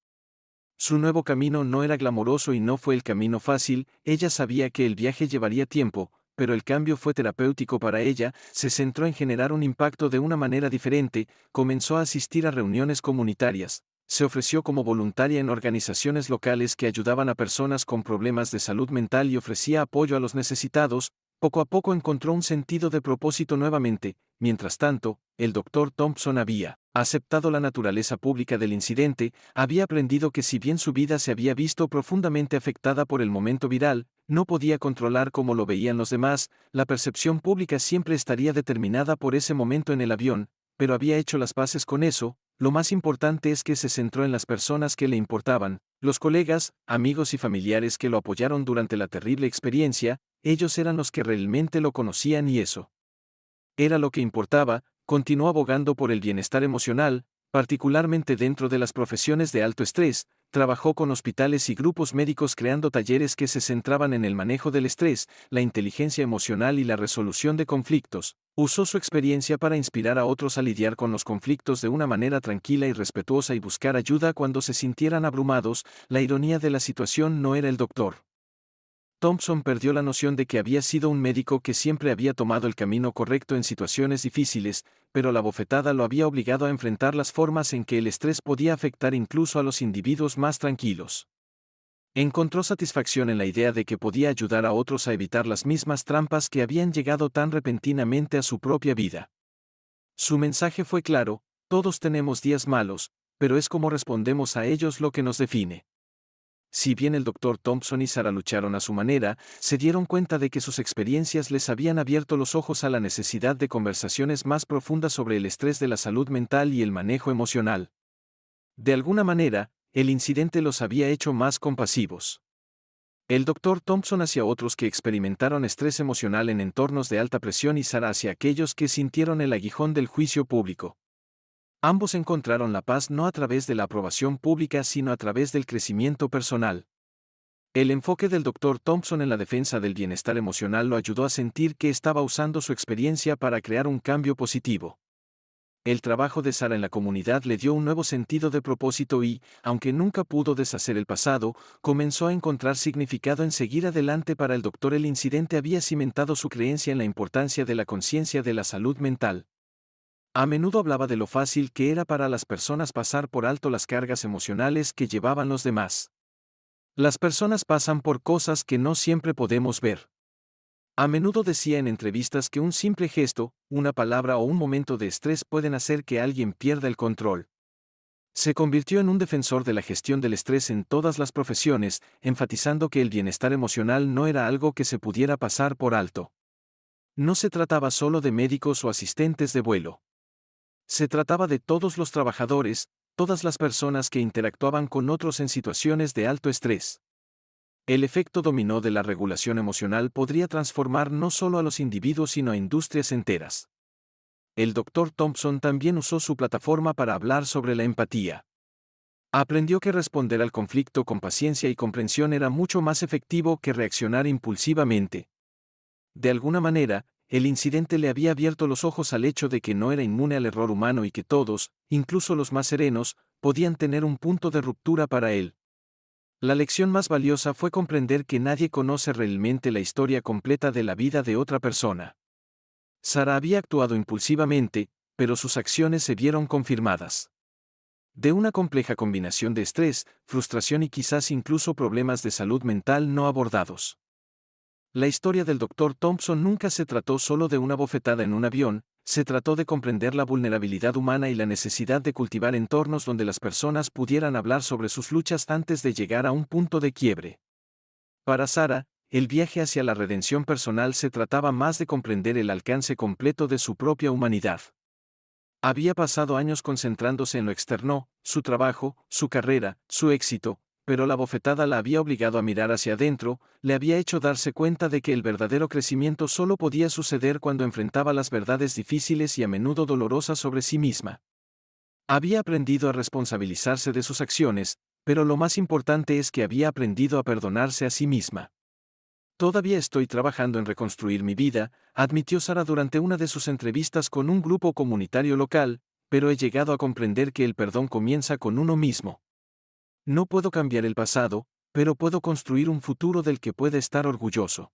Su nuevo camino no era glamoroso y no fue el camino fácil, ella sabía que el viaje llevaría tiempo, pero el cambio fue terapéutico para ella, se centró en generar un impacto de una manera diferente, comenzó a asistir a reuniones comunitarias, se ofreció como voluntaria en organizaciones locales que ayudaban a personas con problemas de salud mental y ofrecía apoyo a los necesitados. Poco a poco encontró un sentido de propósito nuevamente. Mientras tanto, el Dr. Thompson había aceptado la naturaleza pública del incidente, había aprendido que si bien su vida se había visto profundamente afectada por el momento viral, no podía controlar cómo lo veían los demás, la percepción pública siempre estaría determinada por ese momento en el avión, pero había hecho las paces con eso. Lo más importante es que se centró en las personas que le importaban, los colegas, amigos y familiares que lo apoyaron durante la terrible experiencia. Ellos eran los que realmente lo conocían y eso era lo que importaba. Continuó abogando por el bienestar emocional, particularmente dentro de las profesiones de alto estrés, trabajó con hospitales y grupos médicos creando talleres que se centraban en el manejo del estrés, la inteligencia emocional y la resolución de conflictos. Usó su experiencia para inspirar a otros a lidiar con los conflictos de una manera tranquila y respetuosa y buscar ayuda cuando se sintieran abrumados. La ironía de la situación no era el doctor Thompson perdió la noción de que había sido un médico que siempre había tomado el camino correcto en situaciones difíciles, pero la bofetada lo había obligado a enfrentar las formas en que el estrés podía afectar incluso a los individuos más tranquilos. Encontró satisfacción en la idea de que podía ayudar a otros a evitar las mismas trampas que habían llegado tan repentinamente a su propia vida. Su mensaje fue claro: todos tenemos días malos, pero es cómo respondemos a ellos lo que nos define. Si bien el Dr. Thompson y Sara lucharon a su manera, se dieron cuenta de que sus experiencias les habían abierto los ojos a la necesidad de conversaciones más profundas sobre el estrés de la salud mental y el manejo emocional. De alguna manera, el incidente los había hecho más compasivos. El Dr. Thompson hacia otros que experimentaron estrés emocional en entornos de alta presión y Sara hacia aquellos que sintieron el aguijón del juicio público. Ambos encontraron la paz no a través de la aprobación pública sino a través del crecimiento personal. El enfoque del Dr. Thompson en la defensa del bienestar emocional lo ayudó a sentir que estaba usando su experiencia para crear un cambio positivo. El trabajo de Sara en la comunidad le dio un nuevo sentido de propósito y, aunque nunca pudo deshacer el pasado, comenzó a encontrar significado en seguir adelante para el doctor. El incidente había cimentado su creencia en la importancia de la conciencia de la salud mental. A menudo hablaba de lo fácil que era para las personas pasar por alto las cargas emocionales que llevaban los demás. Las personas pasan por cosas que no siempre podemos ver. A menudo decía en entrevistas que un simple gesto, una palabra o un momento de estrés pueden hacer que alguien pierda el control. Se convirtió en un defensor de la gestión del estrés en todas las profesiones, enfatizando que el bienestar emocional no era algo que se pudiera pasar por alto. No se trataba solo de médicos o asistentes de vuelo. Se trataba de todos los trabajadores, todas las personas que interactuaban con otros en situaciones de alto estrés. El efecto dominó de la regulación emocional podría transformar no solo a los individuos sino a industrias enteras. El Dr. Thompson también usó su plataforma para hablar sobre la empatía. Aprendió que responder al conflicto con paciencia y comprensión era mucho más efectivo que reaccionar impulsivamente. De alguna manera, el incidente le había abierto los ojos al hecho de que no era inmune al error humano y que todos, incluso los más serenos, podían tener un punto de ruptura para él. La lección más valiosa fue comprender que nadie conoce realmente la historia completa de la vida de otra persona. Sara había actuado impulsivamente, pero sus acciones se vieron confirmadas. De una compleja combinación de estrés, frustración y quizás incluso problemas de salud mental no abordados. La historia del Dr. Thompson nunca se trató solo de una bofetada en un avión, se trató de comprender la vulnerabilidad humana y la necesidad de cultivar entornos donde las personas pudieran hablar sobre sus luchas antes de llegar a un punto de quiebre. Para Sara, el viaje hacia la redención personal se trataba más de comprender el alcance completo de su propia humanidad. Había pasado años concentrándose en lo externo, su trabajo, su carrera, su éxito, pero la bofetada la había obligado a mirar hacia adentro, le había hecho darse cuenta de que el verdadero crecimiento solo podía suceder cuando enfrentaba las verdades difíciles y a menudo dolorosas sobre sí misma. Había aprendido a responsabilizarse de sus acciones, pero lo más importante es que había aprendido a perdonarse a sí misma. Todavía estoy trabajando en reconstruir mi vida, admitió Sara durante una de sus entrevistas con un grupo comunitario local, pero he llegado a comprender que el perdón comienza con uno mismo. No puedo cambiar el pasado, pero puedo construir un futuro del que pueda estar orgulloso.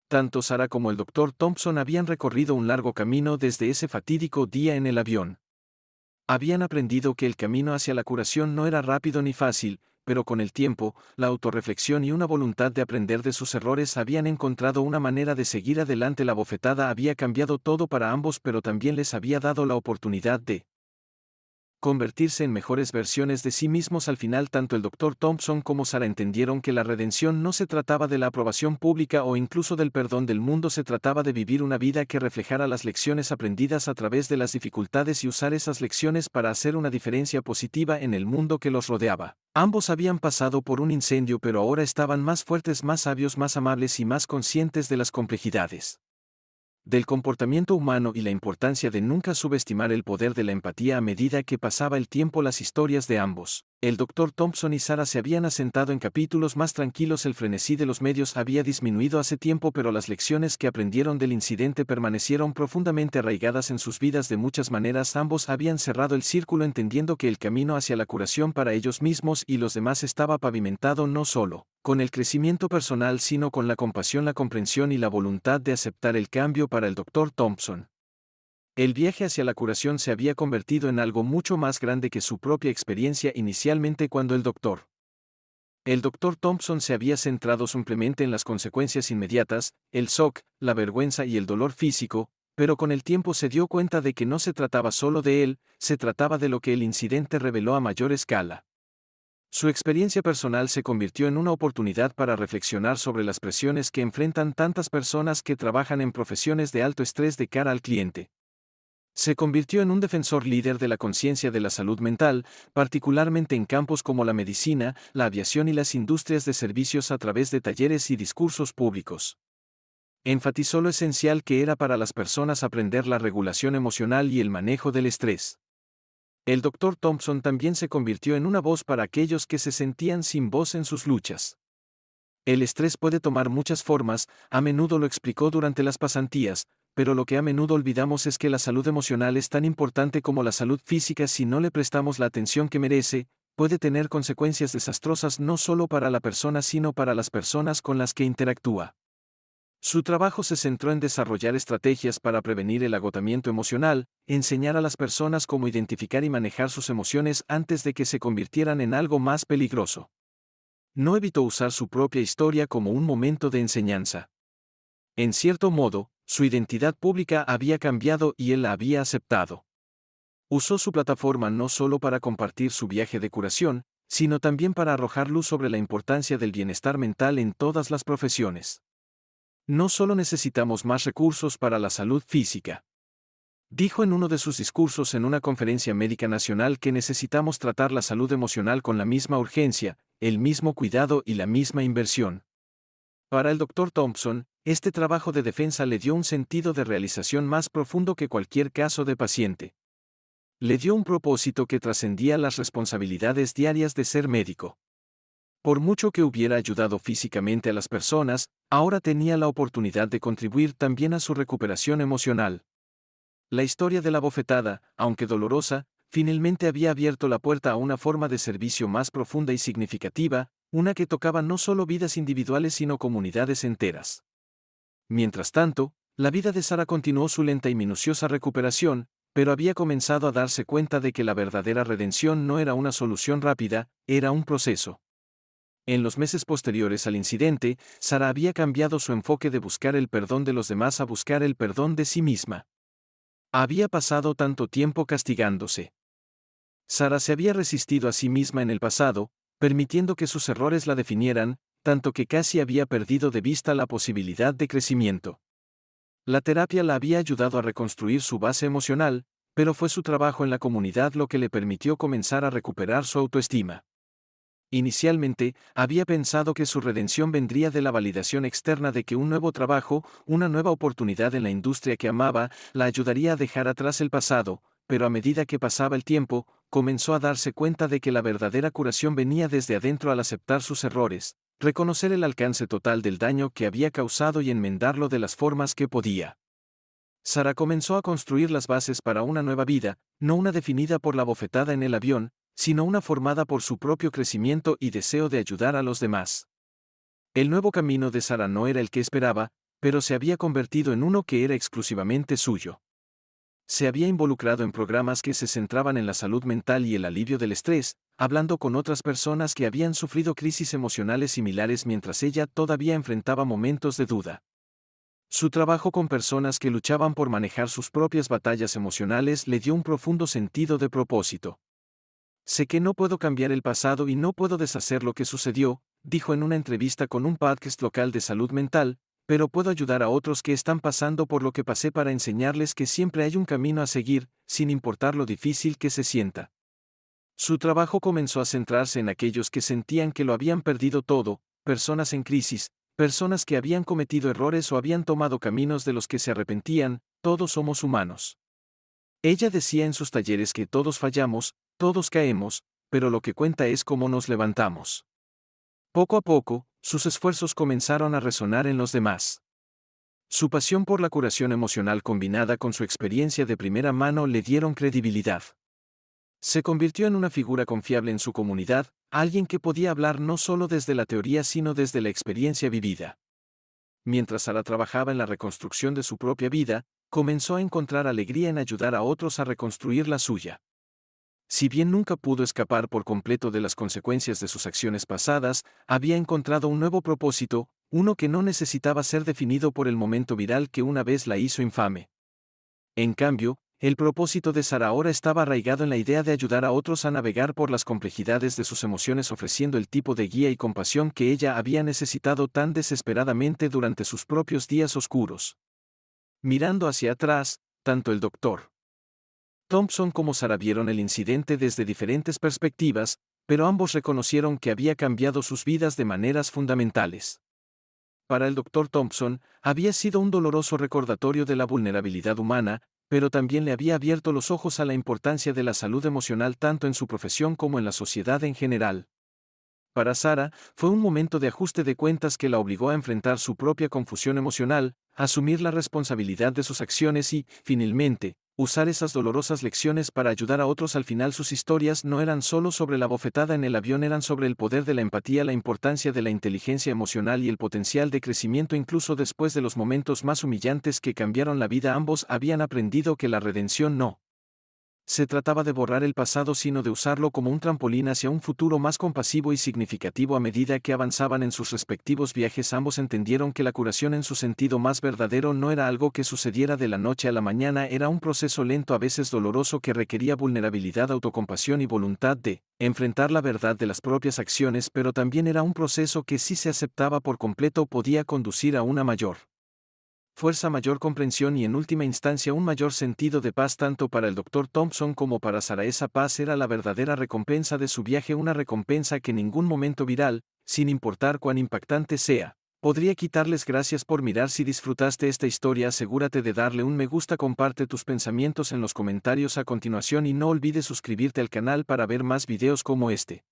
Tanto Sara como el Dr. Thompson habían recorrido un largo camino desde ese fatídico día en el avión. Habían aprendido que el camino hacia la curación no era rápido ni fácil, pero con el tiempo, la autorreflexión y una voluntad de aprender de sus errores habían encontrado una manera de seguir adelante. La bofetada había cambiado todo para ambos, pero también les había dado la oportunidad de convertirse en mejores versiones de sí mismos. Al final, tanto el Dr. Thompson como Sara entendieron que la redención no se trataba de la aprobación pública o incluso del perdón del mundo, se trataba de vivir una vida que reflejara las lecciones aprendidas a través de las dificultades y usar esas lecciones para hacer una diferencia positiva en el mundo que los rodeaba. Ambos habían pasado por un incendio, pero ahora estaban más fuertes, más sabios, más amables y más conscientes de las complejidades del comportamiento humano y la importancia de nunca subestimar el poder de la empatía. A medida que pasaba el tiempo, las historias de ambos, el Dr. Thompson y Sara, se habían asentado en capítulos más tranquilos. El frenesí de los medios había disminuido hace tiempo, pero las lecciones que aprendieron del incidente permanecieron profundamente arraigadas en sus vidas. De muchas maneras, ambos habían cerrado el círculo, entendiendo que el camino hacia la curación para ellos mismos y los demás estaba pavimentado no solo con el crecimiento personal, sino con la compasión, la comprensión y la voluntad de aceptar el cambio. Para el Dr. Thompson, el viaje hacia la curación se había convertido en algo mucho más grande que su propia experiencia inicialmente. Cuando el Dr. Thompson se había centrado simplemente en las consecuencias inmediatas, el shock, la vergüenza y el dolor físico, pero con el tiempo se dio cuenta de que no se trataba solo de él, se trataba de lo que el incidente reveló a mayor escala. Su experiencia personal se convirtió en una oportunidad para reflexionar sobre las presiones que enfrentan tantas personas que trabajan en profesiones de alto estrés de cara al cliente. Se convirtió en un defensor líder de la conciencia de la salud mental, particularmente en campos como la medicina, la aviación y las industrias de servicios, a través de talleres y discursos públicos. Enfatizó lo esencial que era para las personas aprender la regulación emocional y el manejo del estrés. El Dr. Thompson también se convirtió en una voz para aquellos que se sentían sin voz en sus luchas. El estrés puede tomar muchas formas, a menudo lo explicó durante las pasantías, pero lo que a menudo olvidamos es que la salud emocional es tan importante como la salud física. Si no le prestamos la atención que merece, puede tener consecuencias desastrosas no solo para la persona sino para las personas con las que interactúa. Su trabajo se centró en desarrollar estrategias para prevenir el agotamiento emocional, enseñar a las personas cómo identificar y manejar sus emociones antes de que se convirtieran en algo más peligroso. No evitó usar su propia historia como un momento de enseñanza. En cierto modo, su identidad pública había cambiado y él la había aceptado. Usó su plataforma no solo para compartir su viaje de curación, sino también para arrojar luz sobre la importancia del bienestar mental en todas las profesiones. No solo necesitamos más recursos para la salud física. Dijo en uno de sus discursos en una conferencia médica nacional que necesitamos tratar la salud emocional con la misma urgencia, el mismo cuidado y la misma inversión. Para el Dr. Thompson, este trabajo de defensa le dio un sentido de realización más profundo que cualquier caso de paciente. Le dio un propósito que trascendía las responsabilidades diarias de ser médico. Por mucho que hubiera ayudado físicamente a las personas, ahora tenía la oportunidad de contribuir también a su recuperación emocional. La historia de la bofetada, aunque dolorosa, finalmente había abierto la puerta a una forma de servicio más profunda y significativa, una que tocaba no solo vidas individuales sino comunidades enteras. Mientras tanto, la vida de Sara continuó su lenta y minuciosa recuperación, pero había comenzado a darse cuenta de que la verdadera redención no era una solución rápida, era un proceso. En los meses posteriores al incidente, Sara había cambiado su enfoque de buscar el perdón de los demás a buscar el perdón de sí misma. Había pasado tanto tiempo castigándose. Sara se había resistido a sí misma en el pasado, permitiendo que sus errores la definieran, tanto que casi había perdido de vista la posibilidad de crecimiento. La terapia la había ayudado a reconstruir su base emocional, pero fue su trabajo en la comunidad lo que le permitió comenzar a recuperar su autoestima. Inicialmente, había pensado que su redención vendría de la validación externa de que un nuevo trabajo, una nueva oportunidad en la industria que amaba, la ayudaría a dejar atrás el pasado, pero a medida que pasaba el tiempo, comenzó a darse cuenta de que la verdadera curación venía desde adentro al aceptar sus errores, reconocer el alcance total del daño que había causado y enmendarlo de las formas que podía. Sara comenzó a construir las bases para una nueva vida, no una definida por la bofetada en el avión, sino una formada por su propio crecimiento y deseo de ayudar a los demás. El nuevo camino de Sara no era el que esperaba, pero se había convertido en uno que era exclusivamente suyo. Se había involucrado en programas que se centraban en la salud mental y el alivio del estrés, hablando con otras personas que habían sufrido crisis emocionales similares mientras ella todavía enfrentaba momentos de duda. Su trabajo con personas que luchaban por manejar sus propias batallas emocionales le dio un profundo sentido de propósito. Sé que no puedo cambiar el pasado y no puedo deshacer lo que sucedió, dijo en una entrevista con un podcast local de salud mental, pero puedo ayudar a otros que están pasando por lo que pasé para enseñarles que siempre hay un camino a seguir, sin importar lo difícil que se sienta. Su trabajo comenzó a centrarse en aquellos que sentían que lo habían perdido todo, personas en crisis, personas que habían cometido errores o habían tomado caminos de los que se arrepentían, todos somos humanos. Ella decía en sus talleres que todos fallamos, todos caemos, pero lo que cuenta es cómo nos levantamos. Poco a poco, sus esfuerzos comenzaron a resonar en los demás. Su pasión por la curación emocional combinada con su experiencia de primera mano le dieron credibilidad. Se convirtió en una figura confiable en su comunidad, alguien que podía hablar no solo desde la teoría sino desde la experiencia vivida. Mientras Sara trabajaba en la reconstrucción de su propia vida, comenzó a encontrar alegría en ayudar a otros a reconstruir la suya. Si bien nunca pudo escapar por completo de las consecuencias de sus acciones pasadas, había encontrado un nuevo propósito, uno que no necesitaba ser definido por el momento viral que una vez la hizo infame. En cambio, el propósito de Sara ahora estaba arraigado en la idea de ayudar a otros a navegar por las complejidades de sus emociones ofreciendo el tipo de guía y compasión que ella había necesitado tan desesperadamente durante sus propios días oscuros. Mirando hacia atrás, tanto el Dr. Thompson como Sara vieron el incidente desde diferentes perspectivas, pero ambos reconocieron que había cambiado sus vidas de maneras fundamentales. Para el Dr. Thompson, había sido un doloroso recordatorio de la vulnerabilidad humana, pero también le había abierto los ojos a la importancia de la salud emocional tanto en su profesión como en la sociedad en general. Para Sara, fue un momento de ajuste de cuentas que la obligó a enfrentar su propia confusión emocional, asumir la responsabilidad de sus acciones y, finalmente, usar esas dolorosas lecciones para ayudar a otros. Al final sus historias no eran solo sobre la bofetada en el avión, eran sobre el poder de la empatía, la importancia de la inteligencia emocional y el potencial de crecimiento incluso después de los momentos más humillantes que cambiaron la vida. Ambos habían aprendido que la redención no se trataba de borrar el pasado sino de usarlo como un trampolín hacia un futuro más compasivo y significativo. A medida que avanzaban en sus respectivos viajes, ambos entendieron que la curación en su sentido más verdadero no era algo que sucediera de la noche a la mañana, era un proceso lento, a veces doloroso, que requería vulnerabilidad, autocompasión y voluntad de enfrentar la verdad de las propias acciones, pero también era un proceso que, si se aceptaba por completo, podía conducir a una mayor fuerza, mayor comprensión y en última instancia un mayor sentido de paz. Tanto para el Dr. Thompson como para Sara esa paz era la verdadera recompensa de su viaje, una recompensa que ningún momento viral, sin importar cuán impactante sea, podría quitarles. Gracias por mirar. Si disfrutaste esta historia, asegúrate de darle un me gusta, comparte tus pensamientos en los comentarios a continuación y no olvides suscribirte al canal para ver más videos como este.